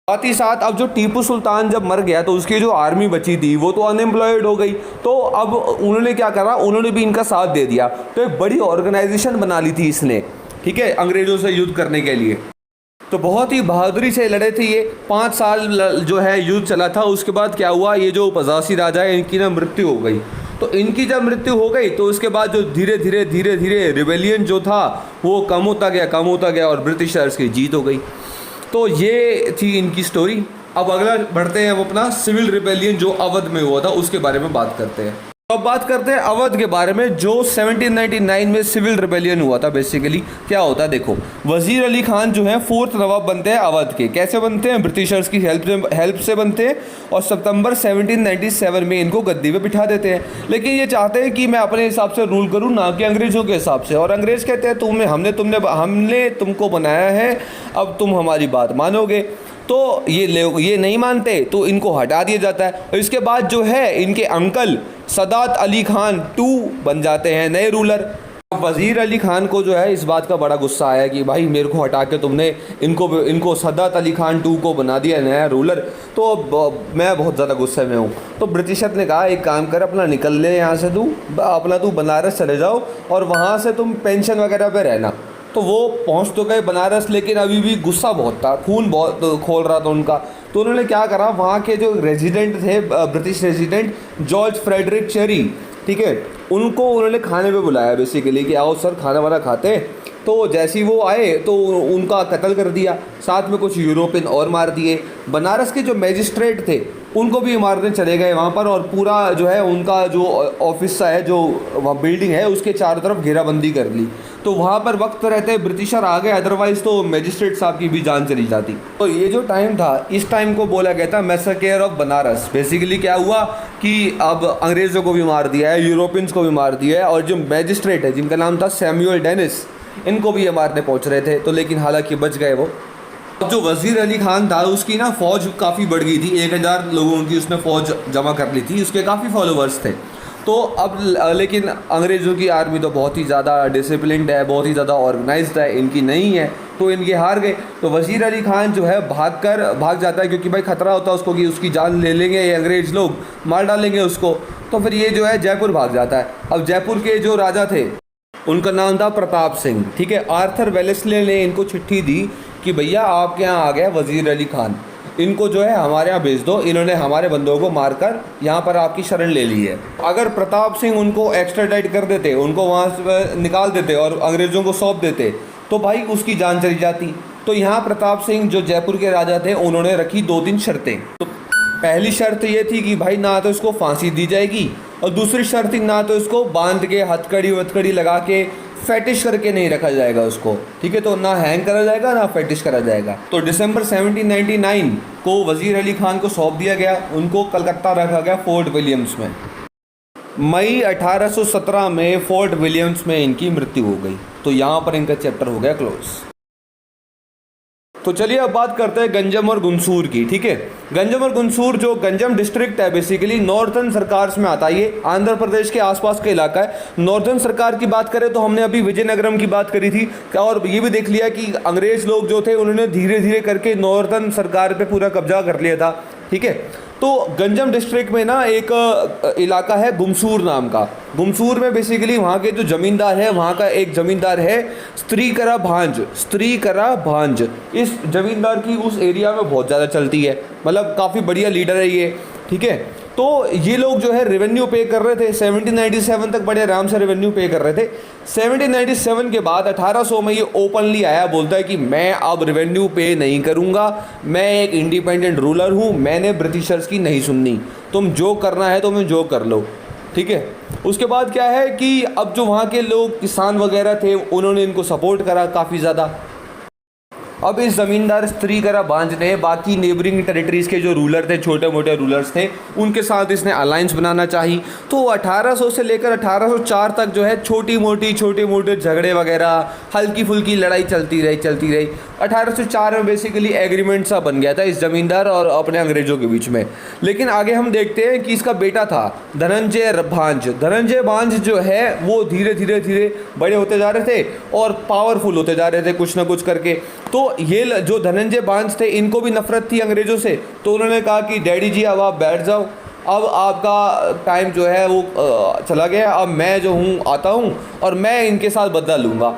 S1: साथ ही साथ अब जो टीपू सुल्तान जब मर गया तो उसकी जो आर्मी बची थी वो तो अनएम्प्लॉयड हो गई। तो अब उन्होंने क्या करा, उन्होंने भी इनका साथ दे दिया। तो एक बड़ी ऑर्गेनाइजेशन बना ली थी इसने, ठीक है, अंग्रेज़ों से युद्ध करने के लिए। तो बहुत ही बहादुरी से लड़े थे ये। 5 साल जो है युद्ध चला था। उसके बाद क्या हुआ, ये जो पजासी राजा है इनकी ना मृत्यु हो गई। तो इनकी जब मृत्यु हो गई तो उसके बाद जो धीरे धीरे रिबेलियन जो था वो कम होता गया और ब्रिटिशर्स की जीत हो गई। तो ये थी इनकी स्टोरी। अब अगला बढ़ते हैं, वो अपना सिविल रिबेलियन जो अवध में हुआ था उसके बारे में बात करते हैं। अब बात करते हैं अवध के बारे में जो 1799 में सिविल रिबेलियन हुआ था। बेसिकली क्या होता है देखो, वजीर अली खान जो है 4th नवाब बनते हैं अवध के। कैसे बनते हैं, ब्रिटिशर्स की हेल्प से बनते हैं और सितंबर 1797 में इनको गद्दी पे बिठा देते हैं। लेकिन ये चाहते हैं कि मैं अपने हिसाब से रूल करूँ ना कि अंग्रेज़ों के हिसाब से। और अंग्रेज़ कहते हैं हमने तुमको बनाया है, अब तुम हमारी बात मानोगे। तो ये नहीं मानते तो इनको हटा दिया जाता है। और इसके बाद जो है इनके अंकल सदात अली खान 2 बन जाते हैं नए रूलर। वज़ीर अली खान को जो है इस बात का बड़ा गुस्सा आया कि भाई मेरे को हटा के तुमने इनको सदात अली खान 2 को बना दिया नया रूलर। तो मैं बहुत ज़्यादा गुस्से में हूँ। तो ब्रिटिशर ने कहा एक काम कर, अपना निकल ले यहाँ से, तू बनारस चले जाओ और वहाँ से तुम पेंशन वगैरह पे रहना। तो वो पहुंच तो गए बनारस, लेकिन अभी भी गुस्सा बहुत था, खून बहुत खोल रहा था उनका। तो उन्होंने क्या करा, वहाँ के जो रेजिडेंट थे, British resident George Frederick Cherry, ठीक है, उनको उन्होंने खाने पे बुलाया बेसिकली कि आओ सर खाना वाना खाते हैं। तो जैसे ही वो आए तो उनका कत्ल कर दिया, साथ में कुछ यूरोपियन और मार दिए। बनारस के जो मैजिस्ट्रेट थे उनको भी मारने चले गए वहाँ पर, और पूरा जो है उनका जो ऑफिस है, जो वहाँ बिल्डिंग है, उसके चारों तरफ घेराबंदी कर ली। तो वहाँ पर वक्त रहते ब्रिटिशर आ गए, अदरवाइज़ तो मैजिस्ट्रेट साहब की भी जान चली जाती। तो ये जो टाइम था, इस टाइम को बोला गया था मैसेकर ऑफ बनारस। बेसिकली क्या हुआ कि अब अंग्रेज़ों को भी मार दिया है, यूरोपियंस को भी मार दिया है, और जो मैजिस्ट्रेट है जिनका नाम था सैमुअल डेनिस, इनको भी ये मारने पहुँच रहे थे। तो लेकिन हालांकि बच गए वो। अब जो वज़ीर अली खान था उसकी ना फ़ौज काफ़ी बढ़ गई थी, 1000 लोगों की उसने फ़ौज जमा कर ली थी, उसके काफ़ी फॉलोवर्स थे। तो अब लेकिन अंग्रेज़ों की आर्मी तो बहुत ही ज़्यादा डिसिप्लिन्ड है, बहुत ही ज़्यादा ऑर्गेनाइज्ड है, इनकी नहीं है। तो इनके हार गए। तो वज़ीर अली खान जो है भाग जाता है, क्योंकि भाई ख़तरा होता है उसको कि उसकी जान ले लेंगे ये अंग्रेज़ लोग, मार डालेंगे उसको। तो फिर ये जो है जयपुर भाग जाता है। अब जयपुर के जो राजा थे उनका नाम था प्रताप सिंह, ठीक है। आर्थर वेलेस्ले ने इनको चिट्ठी दी कि भैया आपके यहाँ आ गया वज़ीर अली खान, इनको जो है हमारे यहाँ भेज दो, इन्होंने हमारे बंदों को मारकर यहाँ पर आपकी शरण ले ली है। अगर प्रताप सिंह उनको एक्स्ट्राडाइट कर देते, उनको वहाँ से निकाल देते और अंग्रेज़ों को सौंप देते तो भाई उसकी जान चली जाती। तो यहाँ प्रताप सिंह जो जयपुर के राजा थे उन्होंने रखी 2-3 शर्तें। तो पहली शर्त ये थी कि भाई ना तो इसको फांसी दी जाएगी, और दूसरी शर्त थी ना तो इसको बांध के हथकड़ी लगा के फैटिश करके नहीं रखा जाएगा उसको, ठीक है। तो ना हैंग करा जाएगा ना फैटिश करा जाएगा। तो दिसंबर 1799 को वज़ीर अली खान को सौंप दिया गया, उनको कलकत्ता रखा गया फोर्ट विलियम्स में। मई 1817 में फोर्ट विलियम्स में इनकी मृत्यु हो गई। तो यहाँ पर इनका चैप्टर हो गया क्लोज। तो चलिए अब बात करते हैं गंजम और गुनसूर की, ठीक है। गंजम और गुनसूर जो गंजम डिस्ट्रिक्ट है बेसिकली नॉर्थर्न सरकार्स में आता है, ये आंध्र प्रदेश के आसपास का इलाका है। नॉर्थर्न सरकार की बात करें तो हमने अभी विजयनगरम की बात करी थी, और ये भी देख लिया कि अंग्रेज लोग जो थे उन्होंने धीरे धीरे करके नॉर्थर्न सरकार पे पूरा कब्जा कर लिया था। ठीक है। तो गंजम डिस्ट्रिक्ट में ना एक इलाका है गुमसूर नाम का। गुमसूर में बेसिकली वहाँ के जो ज़मींदार है, वहाँ का एक ज़मींदार है स्त्रीकरा भांज। इस ज़मींदार की उस एरिया में बहुत ज़्यादा चलती है, मतलब काफ़ी बढ़िया लीडर है ये, ठीक है। तो ये लोग जो है रेवेन्यू पे कर रहे थे 1797 तक, बड़े आराम से रेवेन्यू पे कर रहे थे। 1797 के बाद 1800 में ये ओपनली आया, बोलता है कि मैं अब रेवेन्यू पे नहीं करूँगा, मैं एक इंडिपेंडेंट रूलर हूँ, मैंने ब्रिटिशर्स की नहीं सुननी, तुम जो करना है तुम्हें जो कर लो, ठीक है। उसके बाद क्या है कि अब जो वहाँ के लोग किसान वगैरह थे उन्होंने इनको सपोर्ट करा काफ़ी ज़्यादा। अब इस ज़मींदार स्त्रीकरा भांज ने बाकी नेबरिंग टेरिटरीज़ के जो रूलर थे, छोटे मोटे रूलर्स थे, उनके साथ इसने अलायंस बनाना चाही। तो 1800 से लेकर 1804 तक जो है छोटे मोटे झगड़े वगैरह, हल्की फुल्की लड़ाई चलती रही। 1804 में बेसिकली एग्रीमेंट सा बन गया था इस ज़मींदार और अपने अंग्रेज़ों के बीच में। लेकिन आगे हम देखते हैं कि इसका बेटा था धनंजय भांज जो है वो धीरे बड़े होते जा रहे थे और पावरफुल होते जा रहे थे कुछ ना कुछ करके। तो ये जो धनंजय भांज थे इनको भी नफरत थी अंग्रेज़ों से, तो उन्होंने कहा कि डैडी जी अब आप बैठ जाओ, अब आपका टाइम जो है वो चला गया, अब मैं जो हूँ आता हूँ और मैं इनके साथ बदला लूँगा।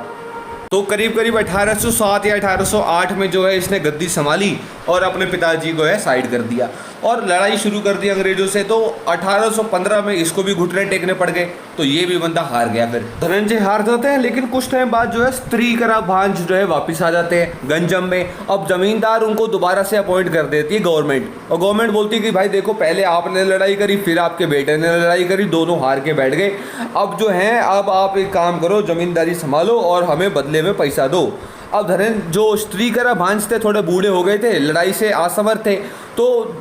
S1: तो करीब 1807 या 1808 में जो है इसने गद्दी संभाली और अपने पिताजी को है साइड कर दिया और लड़ाई शुरू कर दी अंग्रेज़ों से। तो 1815 में इसको भी घुटने टेकने पड़ गए, तो ये भी बंदा हार गया। फिर धनंजय हार जाते हैं, लेकिन कुछ टाइम बाद जो है स्त्रीकरा भांज जो है वापस आ जाते हैं गंजम में। अब ज़मींदार उनको दोबारा से अपॉइंट कर देती है गवर्नमेंट, और गवर्नमेंट बोलती है कि भाई देखो, पहले आपने लड़ाई करी, फिर आपके बेटे ने लड़ाई करी, दोनों हार के बैठ गए, अब जो है अब आप एक काम करो, ज़मींदारी संभालो और हमें बदले में पैसा दो। अब जो स्त्रीकरा भांज थे थोड़े बूढ़े हो गए थे, लड़ाई से असमर्थ थे, तो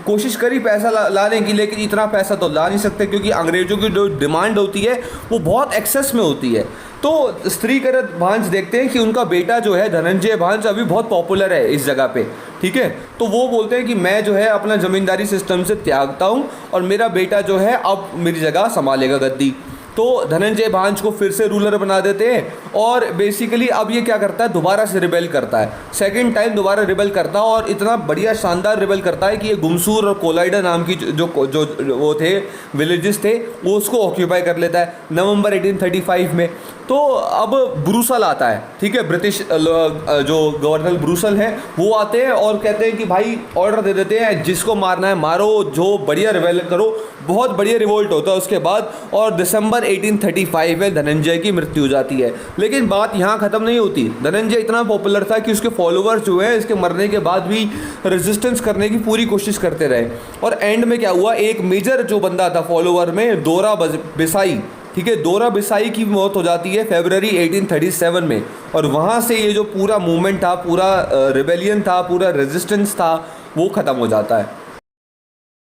S1: कोशिश करी पैसा लाने की, लेकिन इतना पैसा तो ला नहीं सकते क्योंकि अंग्रेज़ों की जो डिमांड होती है वो बहुत एक्सेस में होती है। तो स्त्रीकरा भांज देखते हैं कि उनका बेटा जो है धनंजय भांज अभी बहुत पॉपुलर है इस जगह पे, ठीक है। तो वो बोलते हैं कि मैं जो है अपना ज़मींदारी सिस्टम से त्यागता हूँ और मेरा बेटा जो है अब मेरी जगह संभालेगा गद्दी। तो धनंजय भांज को फिर से रूलर बना देते हैं और बेसिकली अब ये क्या करता है, दोबारा से रिबेल करता है, सेकंड टाइम दोबारा रिबेल करता है और इतना बढ़िया शानदार रिबेल करता है कि ये गुमसूर और कोलाइडा नाम की जो वो थे विलेजेस थे वो उसको ऑक्यूपाई कर लेता है नवंबर 1835 में। तो अब ब्रूसल आता है, ठीक है, ब्रिटिश जो गवर्नर ब्रूसल है वो आते हैं और कहते हैं कि भाई ऑर्डर दे देते हैं, जिसको मारना है मारो, जो बढ़िया रिबेल करो। बहुत बढ़िया रिवोल्ट होता है उसके बाद, और दिसंबर 1835 में धनंजय की मृत्यु हो जाती है। लेकिन बात यहाँ ख़त्म नहीं होती। धनंजय इतना पॉपुलर था कि उसके फॉलोअर्स जो है इसके मरने के बाद भी रेजिस्टेंस करने की पूरी कोशिश करते रहे। और एंड में क्या हुआ, एक मेजर जो बंदा था फॉलोअर में, दोरा बिसाई, ठीक है, दोरा बिसाई की मौत हो जाती है फरवरी 1837 में। और वहाँ से ये जो पूरा मूवमेंट था, पूरा रिबेलियन था, पूरा रेजिस्टेंस था, वो ख़त्म हो जाता है।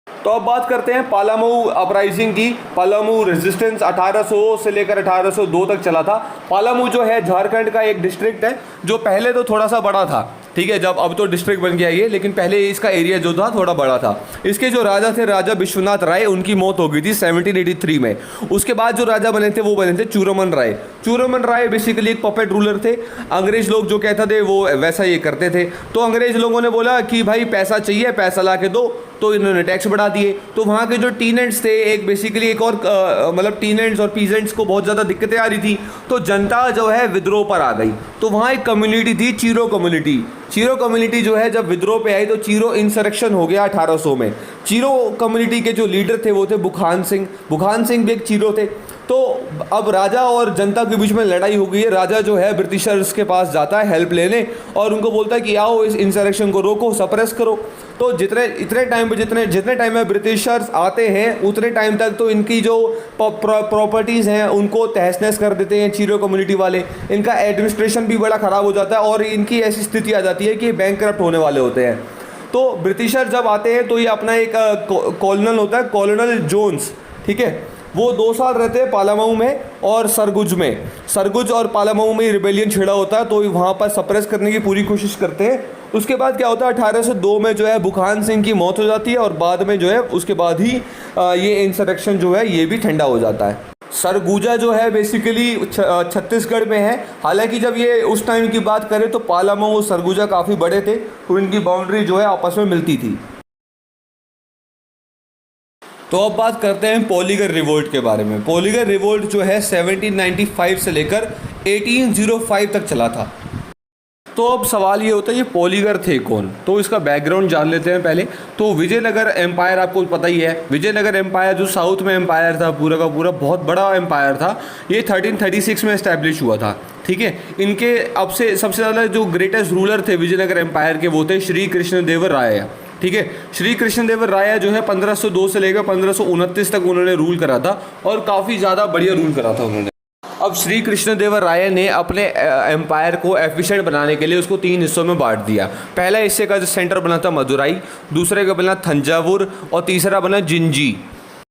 S1: तो अब बात करते हैं पालामऊ अपराइजिंग की। पालामऊ रेजिस्टेंस 1800 से लेकर 1802 तक चला था। पालामऊ जो है झारखंड का एक डिस्ट्रिक्ट है जो पहले तो थोड़ा सा बड़ा था, ठीक है, जब अब तो डिस्ट्रिक्ट बन गया ये, लेकिन पहले इसका एरिया जो था थोड़ा बड़ा था। इसके जो राजा थे, राजा विश्वनाथ राय, उनकी मौत हो गई थी 1783 में। उसके बाद जो राजा बने थे वो बने थे चूरमन राय। चूरमन राय बेसिकली एक पपेट रूलर थे। अंग्रेज लोग जो कहते थे वो वैसा ये करते थे। तो अंग्रेज लोगों ने बोला कि भाई पैसा चाहिए, पैसा ला के दो, तो इन्होंने टैक्स बढ़ा दिए। तो वहाँ के जो टीनेंट्स थे, एक बेसिकली एक और मतलब टीनेंट्स और पीजेंट्स को बहुत ज़्यादा दिक्कतें आ रही थी, तो जनता जो है विद्रोह पर आ गई। तो वहाँ एक कम्युनिटी थी चीरो कम्युनिटी। चीरो कम्युनिटी जो है जब विद्रोह पे आई तो चीरो इंसरेक्शन हो गया 1800 में। चीरो कम्युनिटी के जो लीडर थे वो थे बुखान सिंह। बुखान सिंह भी एक चीरो थे। तो अब राजा और जनता के बीच में लड़ाई हो गई है। राजा जो है ब्रिटिशर्स के पास जाता है हेल्प लेने और उनको बोलता है कि आओ इस इंसरेक्शन को रोको, सप्रेस करो। तो जितने टाइम में ब्रिटिशर्स आते हैं उतने टाइम तक तो इनकी जो प्रॉपर्टीज़ हैं उनको तहस नहस कर देते हैं चीरो कम्युनिटी वाले। इनका एडमिनिस्ट्रेशन भी बड़ा ख़राब हो जाता है और इनकी ऐसी स्थिति आ जाती है कि बैंकरप्ट होने वाले होते हैं। तो ब्रिटिशर जब आते हैं तो ये अपना एक कॉलोनल होता है, कॉलोनल जोन्स, ठीक है, वो 2 साल रहते हैं पालामऊ में और सरगुज में। सरगुज और पालामऊ में रिबेलियन छिड़ा होता है, तो वहाँ पर सप्रेस करने की पूरी कोशिश करते हैं। उसके बाद क्या होता है, 1802 में जो है बुखान सिंह की मौत हो जाती है और बाद में जो है उसके बाद ही ये इंसरेक्शन जो है ये भी ठंडा हो जाता है। सरगुजा जो है बेसिकली छत्तीसगढ़ में है। हालांकि जब ये उस टाइम की बात करें तो पालामऊ और सरगुजा काफ़ी बड़े थे, तो इनकी बाउंड्री जो है आपस में मिलती थी। तो अब बात करते हैं पॉलीगर रिवोल्ट के बारे में। पॉलीगर रिवोल्ट जो है 1795 से लेकर 1805 तक चला था। तो अब सवाल ये होता है ये पॉलीगर थे कौन, तो इसका बैकग्राउंड जान लेते हैं पहले। तो विजयनगर एम्पायर आपको पता ही है, विजयनगर एम्पायर जो साउथ में एम्पायर था पूरा का पूरा, बहुत बड़ा एम्पायर था। ये 1336 में इस्टेब्लिश हुआ था, ठीक है। इनके अब से सबसे ज़्यादा जो ग्रेटेस्ट रूलर थे विजयनगर एम्पायर के वो थे श्री कृष्णदेवराय, ठीक है। श्री कृष्णदेवराय जो है 1502 से लेकर 1529 तक उन्होंने रूल करा था और काफ़ी ज़्यादा बढ़िया रूल करा था उन्होंने। अब श्री कृष्णदेवराय ने अपने एम्पायर को एफिशिएंट बनाने के लिए उसको 3 हिस्सों में बांट दिया। पहला हिस्से का जो सेंटर बना था मदुराई, दूसरे का बना थंजावुर और तीसरा बना जिंजी।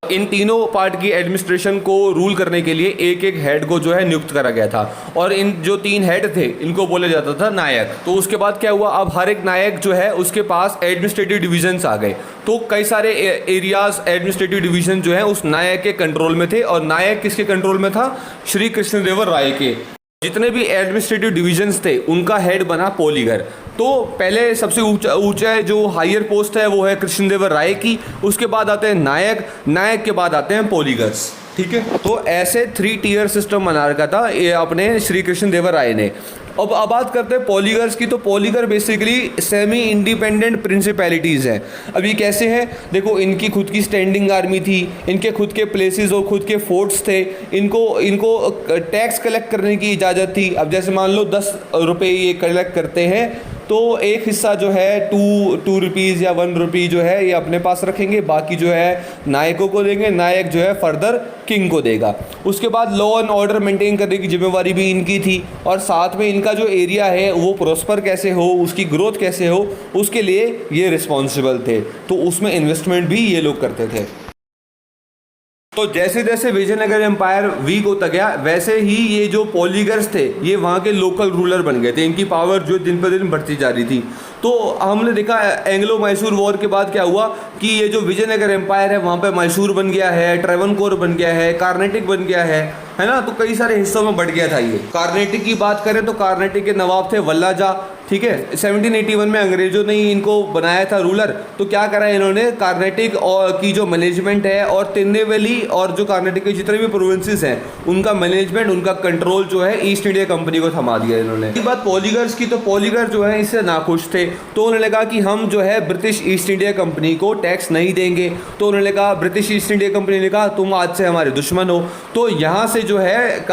S1: इन तीनों पार्ट की एडमिनिस्ट्रेशन को रूल करने के लिए एक एक हेड को जो है नियुक्त करा गया था और इन जो 3 हेड थे इनको बोला जाता था नायक। तो उसके बाद क्या हुआ, अब हर एक नायक जो है उसके पास एडमिनिस्ट्रेटिव डिवीजन्स आ गए। तो कई सारे एरियाज एडमिनिस्ट्रेटिव डिवीजन जो है उस नायक के कंट्रोल में थे और नायक किसके कंट्रोल में था, श्री कृष्णदेवराय के। जितने भी एडमिनिस्ट्रेटिव डिवीजन्स थे उनका हेड बना पॉलीगर। तो पहले सबसे ऊंचा जो हायर पोस्ट है वो है कृष्णदेवराय की, उसके बाद आते हैं नायक, नायक के बाद आते हैं पॉलीगर्स, ठीक है। तो ऐसे 3 टियर सिस्टम बना रखा था ये अपने श्री कृष्णदेवराय ने। अब बात करते हैं पॉलीगर्स की। तो पॉलीगर बेसिकली सेमी इंडिपेंडेंट प्रिंसिपैलिटीज़ हैं। अब ये कैसे हैं, देखो इनकी खुद की स्टैंडिंग आर्मी थी, इनके खुद के प्लेसेस और खुद के फोर्ट्स थे, इनको टैक्स कलेक्ट करने की इजाज़त थी। अब जैसे मान लो 10 रुपये ये कलेक्ट करते हैं तो एक हिस्सा जो है 2 रुपीज़ या 1 रुपी जो है ये अपने पास रखेंगे, बाकी जो है नायकों को देंगे, नायक जो है फर्दर किंग को देगा। उसके बाद लॉ एंड ऑर्डर मेंटेन करने की जिम्मेवारी भी इनकी थी और साथ में इनका जो एरिया है वो प्रॉस्पर कैसे हो, उसकी ग्रोथ कैसे हो, उसके लिए ये रिस्पॉन्सिबल थे। तो उसमें इन्वेस्टमेंट भी ये लोग करते थे। तो जैसे जैसे विजयनगर एम्पायर वीक होता गया वैसे ही ये जो पॉलीगर्स थे ये वहाँ के लोकल रूलर बन गए थे। इनकी पावर जो दिन पर दिन बढ़ती जा रही थी। तो हमने देखा एंग्लो मैसूर वॉर के बाद क्या हुआ कि ये जो विजयनगर एम्पायर है वहाँ पे मैसूर बन गया है, ट्रेवनकोर बन गया है, कार्नेटिक बन गया है ना। तो कई सारे हिस्सों में बढ़ गया था ये। कार्नेटिक की बात करें तो कार्नेटिक के नवाब थे वल्लाजा, ठीक है। 1781 में अंग्रेजों ने इनको बनाया था रूलर। तो क्या करा इन्होंने, कार्नेटिक और की जो मैनेजमेंट है और तिरुनेलवेली और जो कार्नेटिक के जितने भी प्रोविंसेस हैं उनका मैनेजमेंट, उनका कंट्रोल जो है ईस्ट इंडिया कंपनी को थमा दिया इन्होंने। एक बात पॉलीगर्स की, तो पॉलीगर जो है इससे नाखुश थे। तो उन्होंने कहा कि हम जो है ब्रिटिश ईस्ट इंडिया कंपनी को टैक्स नहीं देंगे। तो उन्होंने कहा, ब्रिटिश ईस्ट इंडिया कंपनी ने कहा तुम आज से हमारे दुश्मन हो। तो यहाँ से जो है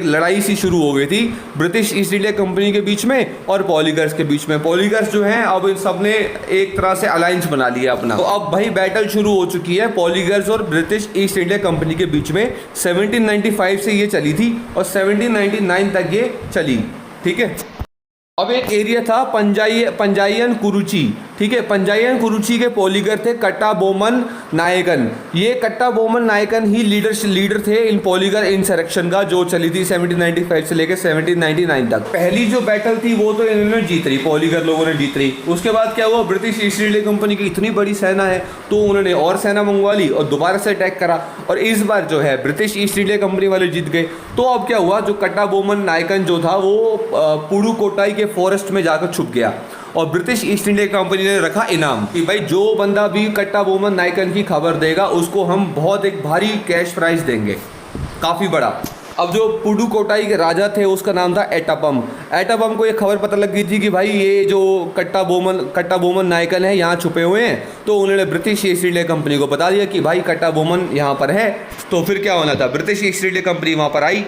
S1: लड़ाई सी शुरू हो गई थी ब्रिटिश ईस्ट इंडिया कंपनी के बीच में और पॉलीगर्स के बीच में। पॉलीगर्स जो हैं अब इन सब ने एक तरह से अलायंस बना लिया अपना। तो अब भाई बैटल शुरू हो चुकी है पॉलीगर्स और ब्रिटिश ईस्ट इंडिया कंपनी के बीच में। 1795 से ये चली थी और 1799 तक ये चली, ठीक है। अब एक एरिया था पंजायन कुरुची, ठीक है। पंजायन कुरुची के पॉलीगर थे कट्टा बोमन नायकन। ये कट्टा बोमन नायकन ही लीडर थे इन पॉलीगर इंसरेक्शन का जो चली थी 1795 से लेकर 1799 तक। पहली जो बैटल थी वो तो इन्होंने जीत रही, पॉलीगर लोगों ने जीत रही। उसके बाद क्या हुआ, ब्रिटिश ईस्ट इंडिया कंपनी की इतनी बड़ी सेना है तो उन्होंने और सेना मंगवा ली और दोबारा से अटैक करा और इस बार जो है ब्रिटिश ईस्ट इंडिया कंपनी वाले जीत गए। तो अब क्या हुआ, जो कट्टा बोमन नायकन जो था वो पुडुकोट्टाई के फॉरेस्ट में जाकर छुप गया और ब्रिटिश ईस्ट इंडिया कंपनी ने रखा इनाम कि भाई जो बंदा भी कट्टा बोमन नायकन की खबर देगा उसको हम बहुत एक भारी कैश प्राइज देंगे, काफ़ी बड़ा। अब जो पुडुकोट्टाई के राजा थे उसका नाम था एटापम। एटापम को ये खबर पता लग गई थी कि भाई ये जो कट्टा बोमन नायकन है यहाँ छुपे हुए हैं। तो उन्होंने ब्रिटिश ईस्ट इंडिया कंपनी को बता दिया कि भाई कट्टा बोमन यहाँ पर है। तो फिर क्या होना था, ब्रिटिश ईस्ट इंडिया कंपनी वहाँ पर आई,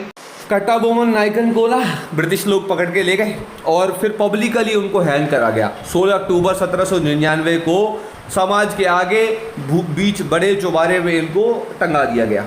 S1: कट्टा बोमन नायकन को ना ब्रिटिश लोग पकड़ के ले गए और फिर पब्लिकली उनको हैंग करा गया। 16 अक्टूबर 1799 को समाज के आगे बीच बड़े चौबारे में इनको टंगा दिया गया।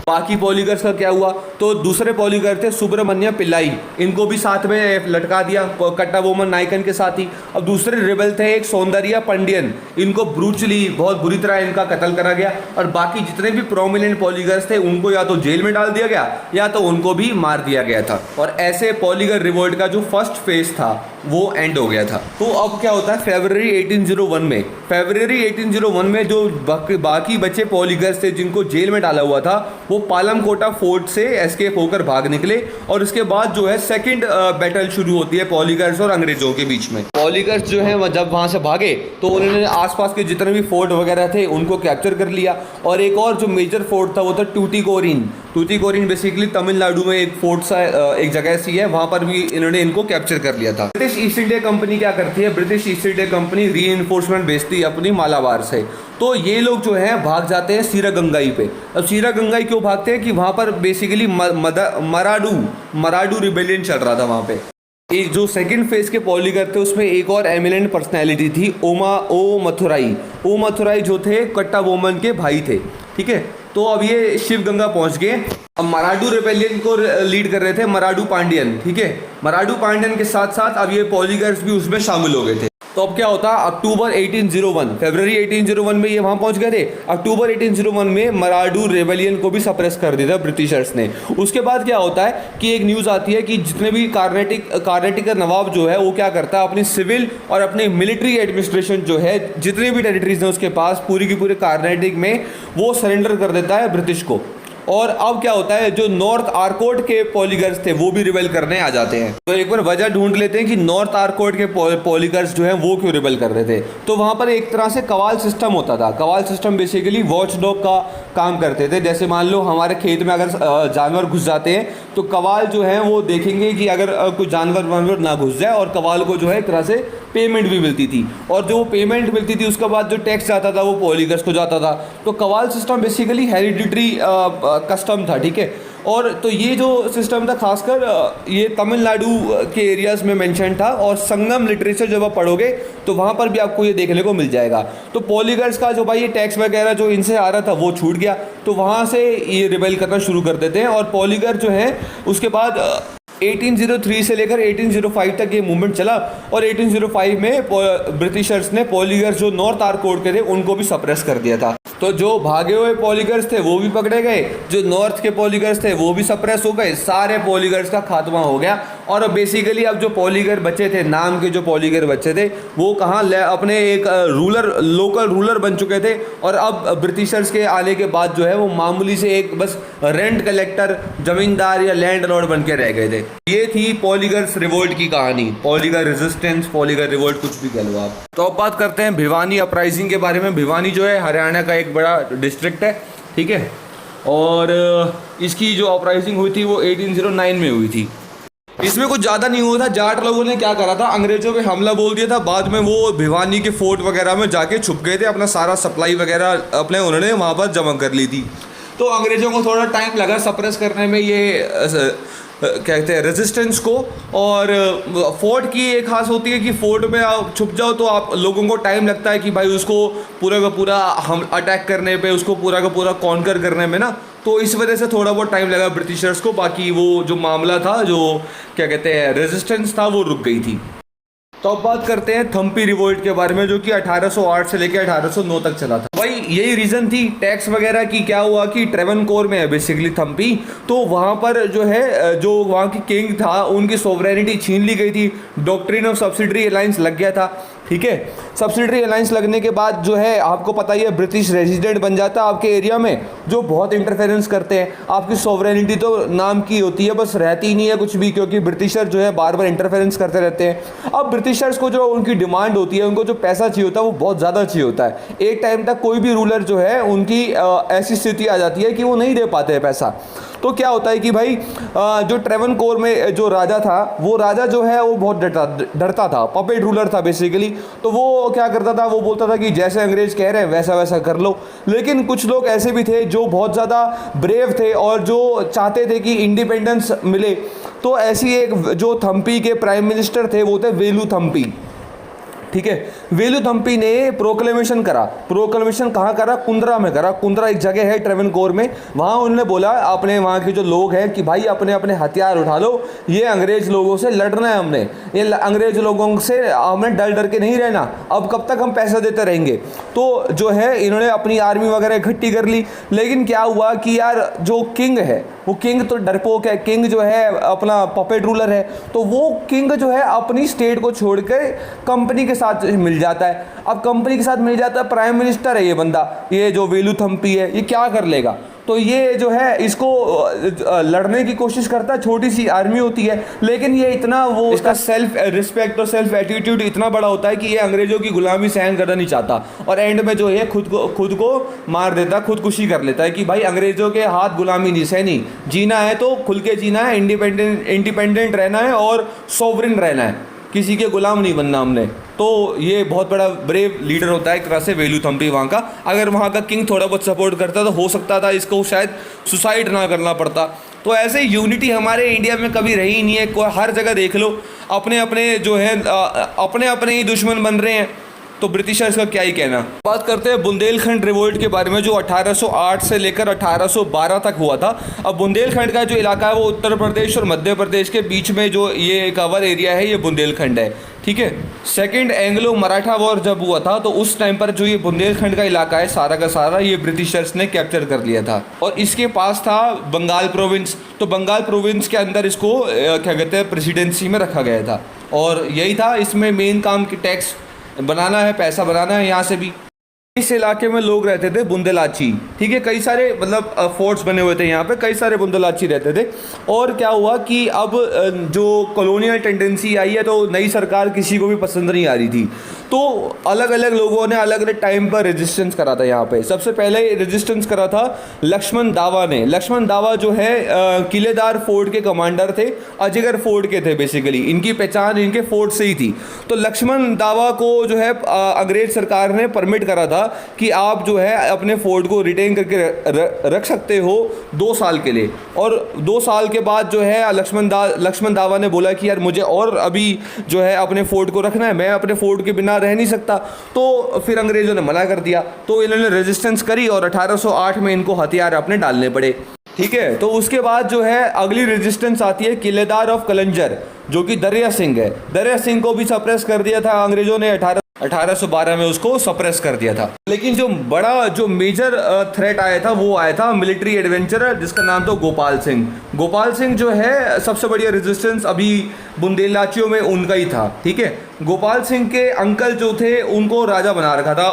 S1: बाकी पॉलीगर्स का क्या हुआ, तो दूसरे पॉलीगर थे सुब्रमण्य पिल्लाई, इनको भी साथ में लटका दिया कट्टा बोमन नायकन के साथ ही। अब दूसरे रिबल थे एक सौंदर्य पंडियन, इनको ब्रूचली बहुत बुरी तरह इनका कत्ल करा गया और बाकी जितने भी प्रोमिनेंट पॉलीगर्स थे उनको या तो जेल में डाल दिया गया या तो उनको भी मार दिया गया था। और ऐसे पॉलीगर रिवोल्ट का जो फर्स्ट फेज था वो एंड हो गया था। तो अब क्या होता है, फरवरी 1801 में जो बाकी बचे पॉलीगर्स थे जिनको जेल में डाला हुआ था वो वो पालमकोटा फोर्ट से एस्केप होकर भाग निकले और उसके बाद जो है सेकंड बैटल शुरू होती है पॉलीगर्स और अंग्रेजों के बीच में। पॉलीगर्स जो है जब वहाँ से भागे तो उन्होंने आसपास के जितने भी फोर्ट वगैरह थे उनको कैप्चर कर लिया, और एक और जो मेजर फोर्ट था वो था टूटीकोरिन। टूटीकोरिन बेसिकली तमिलनाडु में एक फोर्ट सा एक जगह सी है, वहाँ पर भी इन्होंने इनको कैप्चर कर लिया था। ब्रिटिश ईस्ट इंडिया कंपनी क्या करती है, British east India company reinforcement भेजती है अपनी मालाबार से। तो ये लोग जो है भाग जाते हैं सीरागंगाई पे। अब सीरागंगाई क्यों भागते हैं कि वहाँ पर बेसिकली मराठू रिबेलियन चल रहा था वहाँ पे। एक जो सेकंड फेज के पॉलीगर थे उसमें एक और एमिनेंट पर्सनैलिटी थी, ओ मथुराई जो थे कट्टा बोमन के भाई थे, ठीक है। तो अब ये शिव गंगा पहुंच गए। अब मराठू रिबेलियन को लीड कर रहे थे मराठू पांडियन, ठीक है। मराठू पांडियन के साथ साथ अब ये पॉलीगर्स भी उसमें शामिल हो गए थे। तो अब क्या होता, अक्टूबर 1801, फरवरी 1801 में ये वहाँ पहुँच गए थे। अक्टूबर 1801 में मराठू रेबेलियन को भी सप्रेस कर दिया था ब्रिटिशर्स ने। उसके बाद क्या होता है कि एक न्यूज़ आती है कि जितने भी कार्नेटिक का नवाब जो है वो क्या करता है, अपनी सिविल और अपनी मिलिट्री एडमिनिस्ट्रेशन जो है जितने भी टेरिटरीज हैं उसके पास पूरी की पूरी कार्नेटिक में वो सरेंडर कर देता है ब्रिटिश को। और अब क्या होता है, जो नॉर्थ आर्कोट के पॉलीगर्स थे वो भी रिबेल करने आ जाते हैं। तो एक बार वजह ढूंढ लेते हैं कि नॉर्थ आर्कोट के पॉलीगर्स जो हैं वो क्यों रिबेल कर रहे थे। तो वहाँ पर एक तरह से कवाल सिस्टम होता था। Kawal system basically watch dog का काम करते थे। जैसे मान लो हमारे खेत में अगर जानवर घुस जाते हैं तो कवाल जो है वो देखेंगे कि अगर कोई जानवर ना घुस जाए, और कवाल को जो है एक तरह से पेमेंट भी मिलती थी, और जो पेमेंट मिलती थी उसके बाद जो टैक्स जाता था वो पॉलीगर्स को जाता था। तो Kawal system basically hereditary custom था, ठीक है। और तो ये जो सिस्टम था खासकर ये तमिलनाडु के एरियाज़ में मेंशन था, और संगम लिटरेचर जब आप पढ़ोगे तो वहाँ पर भी आपको ये देखने को मिल जाएगा। तो पॉलीगर्स का जो भाई ये टैक्स वगैरह जो इनसे आ रहा था वो छूट गया, तो वहाँ से ये रिबेल करना शुरू कर देते हैं। और पॉलीगर जो है उसके बाद 1803 से लेकर 1805 तक ये मूवमेंट चला, और 1805 में ब्रिटिशर्स ने पॉलीगर्स जो नॉर्थ आर्कोट के थे उनको भी सप्रेस कर दिया था। तो जो भागे हुए पॉलीगर्स थे वो भी पकड़े गए, जो नॉर्थ के पॉलीगर्स थे वो भी सप्रेस हो गए, सारे पॉलीगर्स का खात्मा हो गया। और अब बेसिकली अब जो पॉलीगर बचे थे, नाम के जो पॉलीगर बचे थे वो कहाँ अपने एक लोकल रूलर बन चुके थे। और अब ब्रिटिशर्स के आने के बाद जो है वो मामूली से एक बस रेंट कलेक्टर, जमींदार या लैंड लॉर्ड बन के रह गए थे। ये थी पॉलीगर्स रिवोल्ट की कहानी, पॉलीगर रेजिस्टेंस, पॉलीगर रिवोल्ट, कुछ भी कह लो आप। तो अब बात करते हैं भिवानी अपराइजिंग के बारे में। भिवानी जो है हरियाणा का एक बड़ा डिस्ट्रिक्ट है, ठीक है। और इसकी जो अपराइजिंग हुई थी वो 1809 में हुई थी। इसमें कुछ ज़्यादा नहीं हुआ था। जाट लोगों ने क्या करा था, अंग्रेजों पे हमला बोल दिया था। बाद में वो भिवानी के फोर्ट वगैरह में जाके छुप गए थे, अपना सारा सप्लाई वगैरह अपने उन्होंने वहाँ पर जमा कर ली थी। तो अंग्रेजों को थोड़ा टाइम लगा सप्रेस करने में ये कहते हैं रेजिस्टेंस को। और फोर्ट की एक खास होती है कि फोर्ट में आप छुप जाओ तो आप लोगों को टाइम लगता है कि भाई उसको पूरा का पूरा हम अटैक करने पे, उसको पूरा का पूरा कॉन्कर करने में ना। तो इस वजह से थोड़ा बहुत टाइम लगा ब्रिटिशर्स को। बाकी वो जो मामला था, जो क्या कहते हैं रेजिस्टेंस था, वो रुक गई थी। तो अब बात करते हैं थम्पी रिवोल्ट के बारे में, जो कि 1808 से लेकर 1809 तक चला था। भाई यही रीज़न थी टैक्स वगैरह की। क्या हुआ कि ट्रेवनकोर में है बेसिकली थम्पी, तो वहाँ पर जो है जो वहाँ की किंग था उनकी सोवरेनिटी छीन ली गई थी। डॉक्ट्रिन ऑफ सब्सिडरी अलायंस लग गया था, ठीक है। सब्सिडरी अलायंस लगने के बाद जो है आपको पता ही है ब्रिटिश रेजिडेंट बन जाता है आपके एरिया में, जो बहुत इंटरफेरेंस करते हैं। आपकी सोवरेनिटी तो नाम की होती है, बस रहती ही नहीं है कुछ भी, क्योंकि ब्रिटिशर जो है बार बार इंटरफेरेंस करते रहते हैं। अब ब्रिटिशर्स को जो उनकी डिमांड होती है, उनको जो पैसा चाहिए होता है वो बहुत ज़्यादा चाहिए होता है। एक टाइम तक कोई भी रूलर जो है उनकी ऐसी स्थिति आ जाती है कि वो नहीं दे पाते हैं पैसा। तो क्या होता है कि भाई जो ट्रेवनकोर में जो राजा था, वो राजा जो है वो बहुत डरता था, पपेट रूलर था बेसिकली। तो वो क्या करता था, वो बोलता था कि जैसे अंग्रेज कह रहे हैं वैसा वैसा कर लो। लेकिन कुछ लोग ऐसे भी थे जो बहुत ज़्यादा ब्रेव थे और जो चाहते थे कि इंडिपेंडेंस मिले। तो ऐसी एक जो थम्पी के प्राइम मिनिस्टर थे वो थे वेलू थम्पी, ठीक है। वेलू थम्पी ने प्रोक्लेमेशन करा। प्रोक्लेमेशन कहाँ करा? कुंद्रा में करा। कुंद्रा एक जगह है ट्रेवनकोर में। वहाँ उन्होंने बोला अपने वहाँ के जो लोग हैं कि भाई अपने अपने हथियार उठा लो, ये अंग्रेज लोगों से लड़ना है हमने, ये अंग्रेज लोगों से हमें डर डर के नहीं रहना। अब कब तक हम पैसा देते रहेंगे? तो जो है इन्होंने अपनी आर्मी वगैरह इकट्ठी कर ली। लेकिन क्या हुआ कि यार जो किंग है वो किंग तो डरपोक है, किंग जो है अपना पपेट रूलर है। तो वो किंग जो है अपनी स्टेट को छोड़कर कंपनी के साथ मिल जाता है। अब कंपनी के साथ मिल जाता है, प्राइम मिनिस्टर है ये बंदा, ये जो वेलू थम्पी है, ये क्या कर लेगा? तो ये जो है इसको लड़ने की कोशिश करता है, छोटी सी आर्मी होती है, लेकिन ये इतना वो इसका सेल्फ रिस्पेक्ट और सेल्फ एटीट्यूड इतना बड़ा होता है कि ये अंग्रेज़ों की गुलामी सहन करना नहीं चाहता, और एंड में जो है खुद को मार देता, खुदकुशी कर लेता है कि भाई अंग्रेज़ों के हाथ गुलामी नहीं सहनी, जीना है तो खुल के जीना है, इंडिपेंडेंट रहना है और सॉवरेन रहना है, किसी के गुलाम नहीं बनना हमने। तो ये बहुत बड़ा ब्रेव लीडर होता है एक तरह से वेलुथम्पी वहाँ का। अगर वहाँ का किंग थोड़ा बहुत सपोर्ट करता तो हो सकता था इसको शायद सुसाइड ना करना पड़ता। तो ऐसे यूनिटी हमारे इंडिया में कभी रही ही नहीं है। कोई हर जगह देख लो अपने अपने जो है अपने अपने ही दुश्मन बन रहे हैं, तो ब्रिटिशर्स का क्या ही कहना। बात करते हैं बुंदेलखंड रिवोल्ट के बारे में, जो 1808 से लेकर 1812 तक हुआ था। अब बुंदेलखंड का जो इलाका है वो उत्तर प्रदेश और मध्य प्रदेश के बीच में जो ये कवर एरिया है ये बुंदेलखंड है, ठीक है। सेकंड एंग्लो मराठा वॉर जब हुआ था तो उस टाइम पर जो ये बुंदेलखंड का इलाका है सारा का सारा ये ब्रिटिशर्स ने कैप्चर कर लिया था, और इसके पास था बंगाल प्रोविंस। तो बंगाल प्रोविंस के अंदर इसको क्या कहते हैं प्रेसिडेंसी में रखा गया था, और यही था इसमें मेन काम की टैक्स बनाना है, पैसा बनाना है यहाँ से भी। इस इलाके में लोग रहते थे बुंदेलाची, ठीक है। कई सारे मतलब फोर्ट्स बने हुए थे यहाँ पे, कई सारे बुंदेलाची रहते थे। और क्या हुआ कि अब जो कॉलोनियल टेंडेंसी आई है तो नई सरकार किसी को भी पसंद नहीं आ रही थी, तो अलग अलग लोगों ने अलग अलग टाइम पर रेजिस्टेंस करा था यहाँ पे। सबसे पहले रेजिस्टेंस करा था लक्ष्मण दावा ने। लक्ष्मण दावा जो है किलेदार फोर्ट के कमांडर थे, अजगर फोर्ट के थे बेसिकली, इनकी पहचान इनके फोर्ट से ही थी। तो लक्ष्मण दावा को जो है अंग्रेज सरकार ने परमिट करा था कि आप जो है अपने फोर्ट को रिटेन करके रख सकते हो 2 साल के लिए। और 2 साल के बाद जो है लक्ष्मण दावा ने बोला कि यार मुझे और अभी जो है अपने फोर्ट को रखना है, मैं अपने फोर्ट के बिना रह नहीं सकता। तो फिर अंग्रेज़ों ने मना कर दिया, तो इन्होंने रेजिस्टेंस करी और 1808 में इनको हथियार अपने डालने पड़े, ठीक है। तो उसके बाद जो है अगली रेजिस्टेंस आती है किलेदार ऑफ कलंजर, जो कि दरिया सिंह है। दरिया सिंह को भी सप्रेस कर दिया था अंग्रेज़ों ने, 1812 में उसको सप्रेस कर दिया था। लेकिन जो मेजर थ्रेट आया था वो आया था मिलिट्री एडवेंचरर जिसका नाम था गोपाल सिंह। गोपाल सिंह जो है सबसे बढ़िया रेजिस्टेंस अभी बुंदेलाचियों में उनका ही था, ठीक है। गोपाल सिंह के अंकल जो थे उनको राजा बना रखा था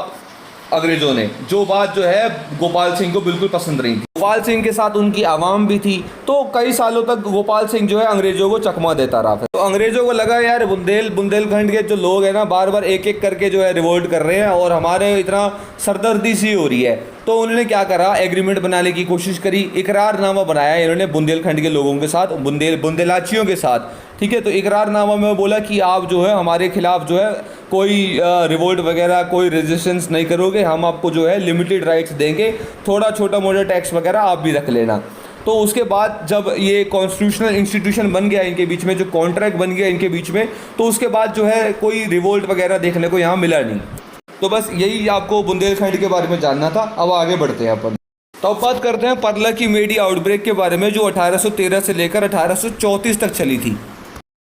S1: अंग्रेजों ने, जो बात जो है गोपाल सिंह को बिल्कुल पसंद नहीं थी। गोपाल सिंह के साथ उनकी आवाम भी थी, तो कई सालों तक गोपाल सिंह जो है अंग्रेजों को चकमा देता रहा। तो अंग्रेजों को लगा यार बुंदेलखंड के जो लोग हैं ना बार बार एक एक करके जो है रिवोल्ट कर रहे हैं और हमारे इतना सरदर्दी सी हो रही है। तो उन्होंने क्या करा, एग्रीमेंट बनाने की कोशिश करी, इकरारनामा बनाया इन्होंने बुंदेलखंड के लोगों के साथ, बुंदेलाचियों के साथ, ठीक है। तो इकरारनामा में बोला कि आप जो है हमारे खिलाफ जो है कोई रिवोल्ट वगैरह कोई रेजिस्टेंस नहीं करोगे, हम आपको जो है लिमिटेड राइट्स देंगे, थोड़ा छोटा मोटा टैक्स वगैरह आप भी रख लेना। तो उसके बाद जब ये कॉन्स्टिट्यूशनल इंस्टीट्यूशन बन गया इनके बीच में, जो कॉन्ट्रैक्ट बन गया इनके बीच में, तो उसके बाद जो है कोई रिवोल्ट वगैरह देखने को यहाँ मिला नहीं। तो बस यही आपको बुंदेलखंड के बारे में जानना था। अब आगे बढ़ते हैं अपन। तो अब बात करते हैं परला की मेडी आउटब्रेक के बारे में, जो 1813 से लेकर 1834 तक चली थी।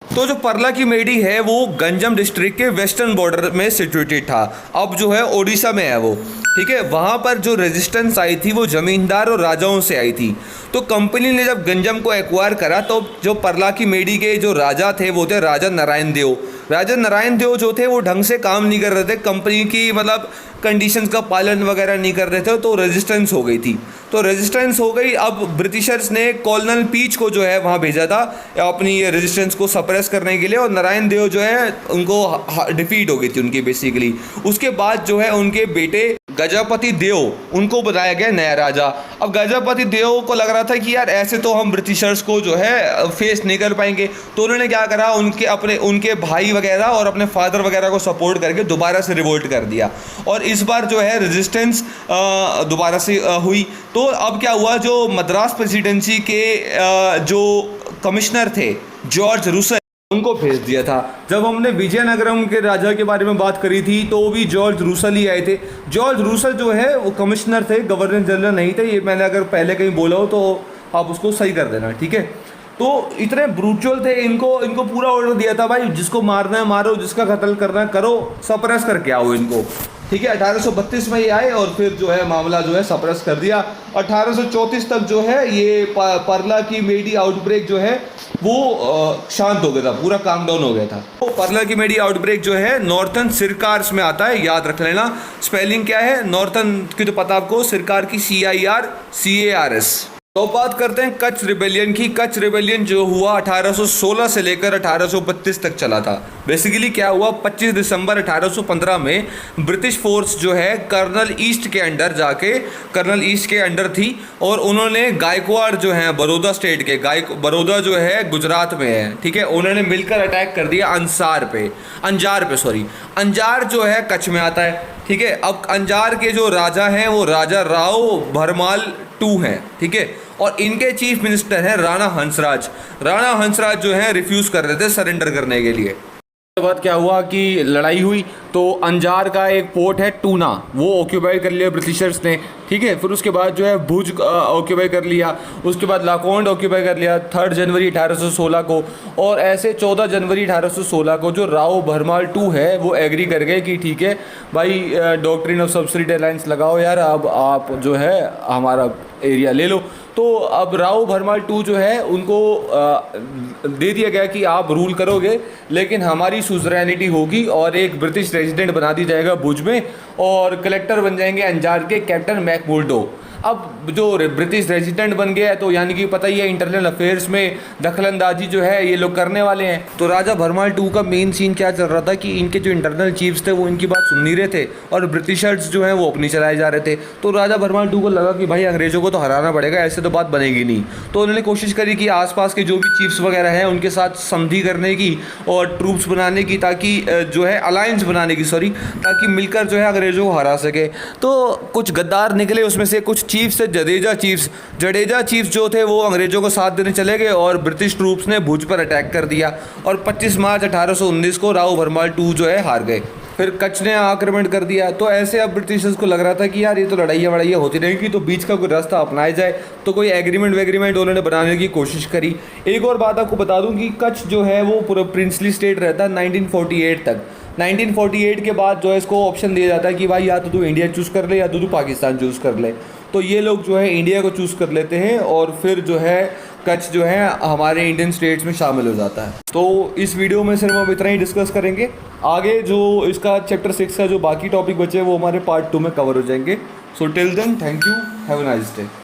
S1: तो जो परला की मेडी है वो गंजम डिस्ट्रिक्ट के वेस्टर्न बॉर्डर में सिचुएटेड था, अब जो है ओडिशा में है वो, ठीक है। वहाँ पर जो रेजिस्टेंस आई थी वो ज़मींदार और राजाओं से आई थी। तो कंपनी ने जब गंजम को एक्वायर करा तो जो परला की मेडी के जो राजा थे वो थे राजा नारायण देव। राजा नारायण देव जो थे वो ढंग से काम नहीं कर रहे थे, कंपनी की मतलब कंडीशंस का पालन वगैरह नहीं कर रहे थे, तो रेजिस्टेंस हो गई थी। तो रेजिस्टेंस हो गई। अब ब्रिटिशर्स ने कॉलोनल पीच को जो है वहाँ भेजा था अपनी रेजिस्टेंस को सप्रेस करने के लिए, और नारायण देव जो है उनको डिफीट हो गई थी उनकी बेसिकली। उसके बाद जो है उनके बेटे गजपति देव उनको बनाया गया नया राजा। अब गजपति देव को लग रहा था कि यार ऐसे तो हम ब्रिटिशर्स को जो है फेस नहीं कर पाएंगे, तो उन्होंने क्या करा, उनके भाई वगैरह और अपने फादर वगैरह को सपोर्ट करके दोबारा से रिवोल्ट कर दिया, और इस बार जो है रेजिस्टेंस दोबारा से हुई। तो अब क्या हुआ, जो मद्रास प्रेसिडेंसी के जो कमिश्नर थे जॉर्ज रूसल, उनको भेज दिया था। जब हमने विजयनगरम के राजा के बारे में बात करी थी तो भी जॉर्ज रूसल ही आए थे। जॉर्ज रूसल जो है वो कमिश्नर थे, गवर्नर जनरल नहीं थे। ये मैंने अगर पहले कहीं बोला हो तो आप उसको सही कर देना, ठीक है। तो इतने ब्रूचुअल थे, इनको पूरा ऑर्डर दिया था भाई जिसको मारना है मारो, जिसका कत्ल करना है करो, सप्रेस करके आओ इनको, ठीक है। 1832 में ये आए और फिर जो है मामला जो है सप्रेस कर दिया। 1834 तक जो है ये परला की मेडी आउटब्रेक जो है वो शांत हो गया था, पूरा काम डाउन हो गया था। तो पर्ला की मेडी आउटब्रेक जो है नॉर्थन सिरकार्स में आता है, याद रख लेना। स्पेलिंग क्या है नॉर्थन की तो पता आपको, सिरकार की CIRCARS। तो बात करते हैं कच्छ रिबेलियन की। कच्छ रिबेलियन जो हुआ 1816 से लेकर 1832 तक चला था। बेसिकली क्या हुआ, 25 दिसंबर 1815 में ब्रिटिश फोर्स जो है कर्नल ईस्ट के अंडर जाके, कर्नल ईस्ट के अंडर थी, और उन्होंने गायकवाड़ जो है बड़ौदा स्टेट के, बड़ौदा जो है गुजरात में है, ठीक है, उन्होंने मिलकर अटैक कर दिया अंजार जो है कच्छ में आता है, ठीक है। अब अंजार के जो राजा हैं वो राजा राव भरमाल टू हैं, ठीक है, और इनके चीफ मिनिस्टर हैं राणा हंसराज जो है रिफ्यूज़ कर रहे थे सरेंडर करने के लिए। उसके बाद क्या हुआ कि लड़ाई हुई, तो अंजार का एक पोर्ट है टूना, वो ऑक्यूपाई कर लिया ब्रिटिशर्स ने, ठीक है। फिर उसके बाद जो है भुज ऑक्यूपाई कर लिया, उसके बाद लाकोंड ऑक्यूपाई कर लिया 3 जनवरी 1816 को, और ऐसे 14 जनवरी 1816 को जो राव भरमाल टू है वो एग्री कर गए कि ठीक है भाई, डॉक्ट्रिन ऑफ सब्सिडी अलायंस लगाओ यार, अब आप जो है हमारा एरिया ले लो। तो अब राव भरमाल टू जो है उनको दे दिया गया कि आप रूल करोगे, लेकिन हमारी सुजरैनिटी होगी, और एक ब्रिटिश रेजिडेंट बना दी जाएगा भुज में, और कलेक्टर बन जाएंगे अंजार के कैप्टन मैकमुर्डो। अब जो ब्रिटिश रेजिडेंट बन गया है तो यानी कि पता ही है इंटरनल अफेयर्स में दखलंदाजी जो है ये लोग करने वाले हैं। तो राजा भरमाल टू का मेन सीन क्या चल रहा था कि इनके जो इंटरनल चीफ्स थे वो इनकी बात सुन नहीं रहे थे, और ब्रिटिशर्स जो हैं वो अपनी चलाए जा रहे थे। तो राजा भरमाल टू को लगा कि भाई अंग्रेज़ों को तो हराना पड़ेगा, ऐसे तो बात बनेगी नहीं। तो उन्होंने कोशिश करी कि आसपास के जो भी चीफ्स वगैरह हैं उनके साथ संधि करने की और ट्रूप्स बनाने की, ताकि जो है अलायंस बनाने की, ताकि मिलकर जो है अंग्रेज़ों को हरा सके। तो कुछ गद्दार निकले, उसमें से कुछ चीफ्स से जडेजा चीफ्स जो थे वो अंग्रेज़ों को साथ देने चले गए, और ब्रिटिश ट्रूप्स ने भुज पर अटैक कर दिया, और 25 मार्च 1819 को राव भरमाल टू जो है हार गए। फिर कच्छ ने आक्रमण कर दिया। तो ऐसे अब ब्रिटिशर्स को लग रहा था कि यार ये तो लड़ाइयाँ होती रहेंगी, तो बीच का कोई रास्ता अपनाया जाए। तो कोई एग्रीमेंट उन्होंने बनाने की कोशिश करी। एक और बात आपको बता दूं कि कच्छ जो है वो पूरा प्रिंसली स्टेट रहता है 1948 तक। 1948 के बाद जो है इसको ऑप्शन दिया जाता है कि भाई या तो तू इंडिया चूज़ कर ले या तो तू पाकिस्तान चूज़ कर ले। तो ये लोग जो है इंडिया को चूज़ कर लेते हैं, और फिर जो है कच्छ जो है हमारे इंडियन स्टेट्स में शामिल हो जाता है। तो इस वीडियो में सिर्फ हम इतना ही डिस्कस करेंगे। आगे जो इसका चैप्टर 6 का जो बाकी टॉपिक बचे वो हमारे पार्ट 2 में कवर हो जाएंगे। So till then, thank you, have a nice day.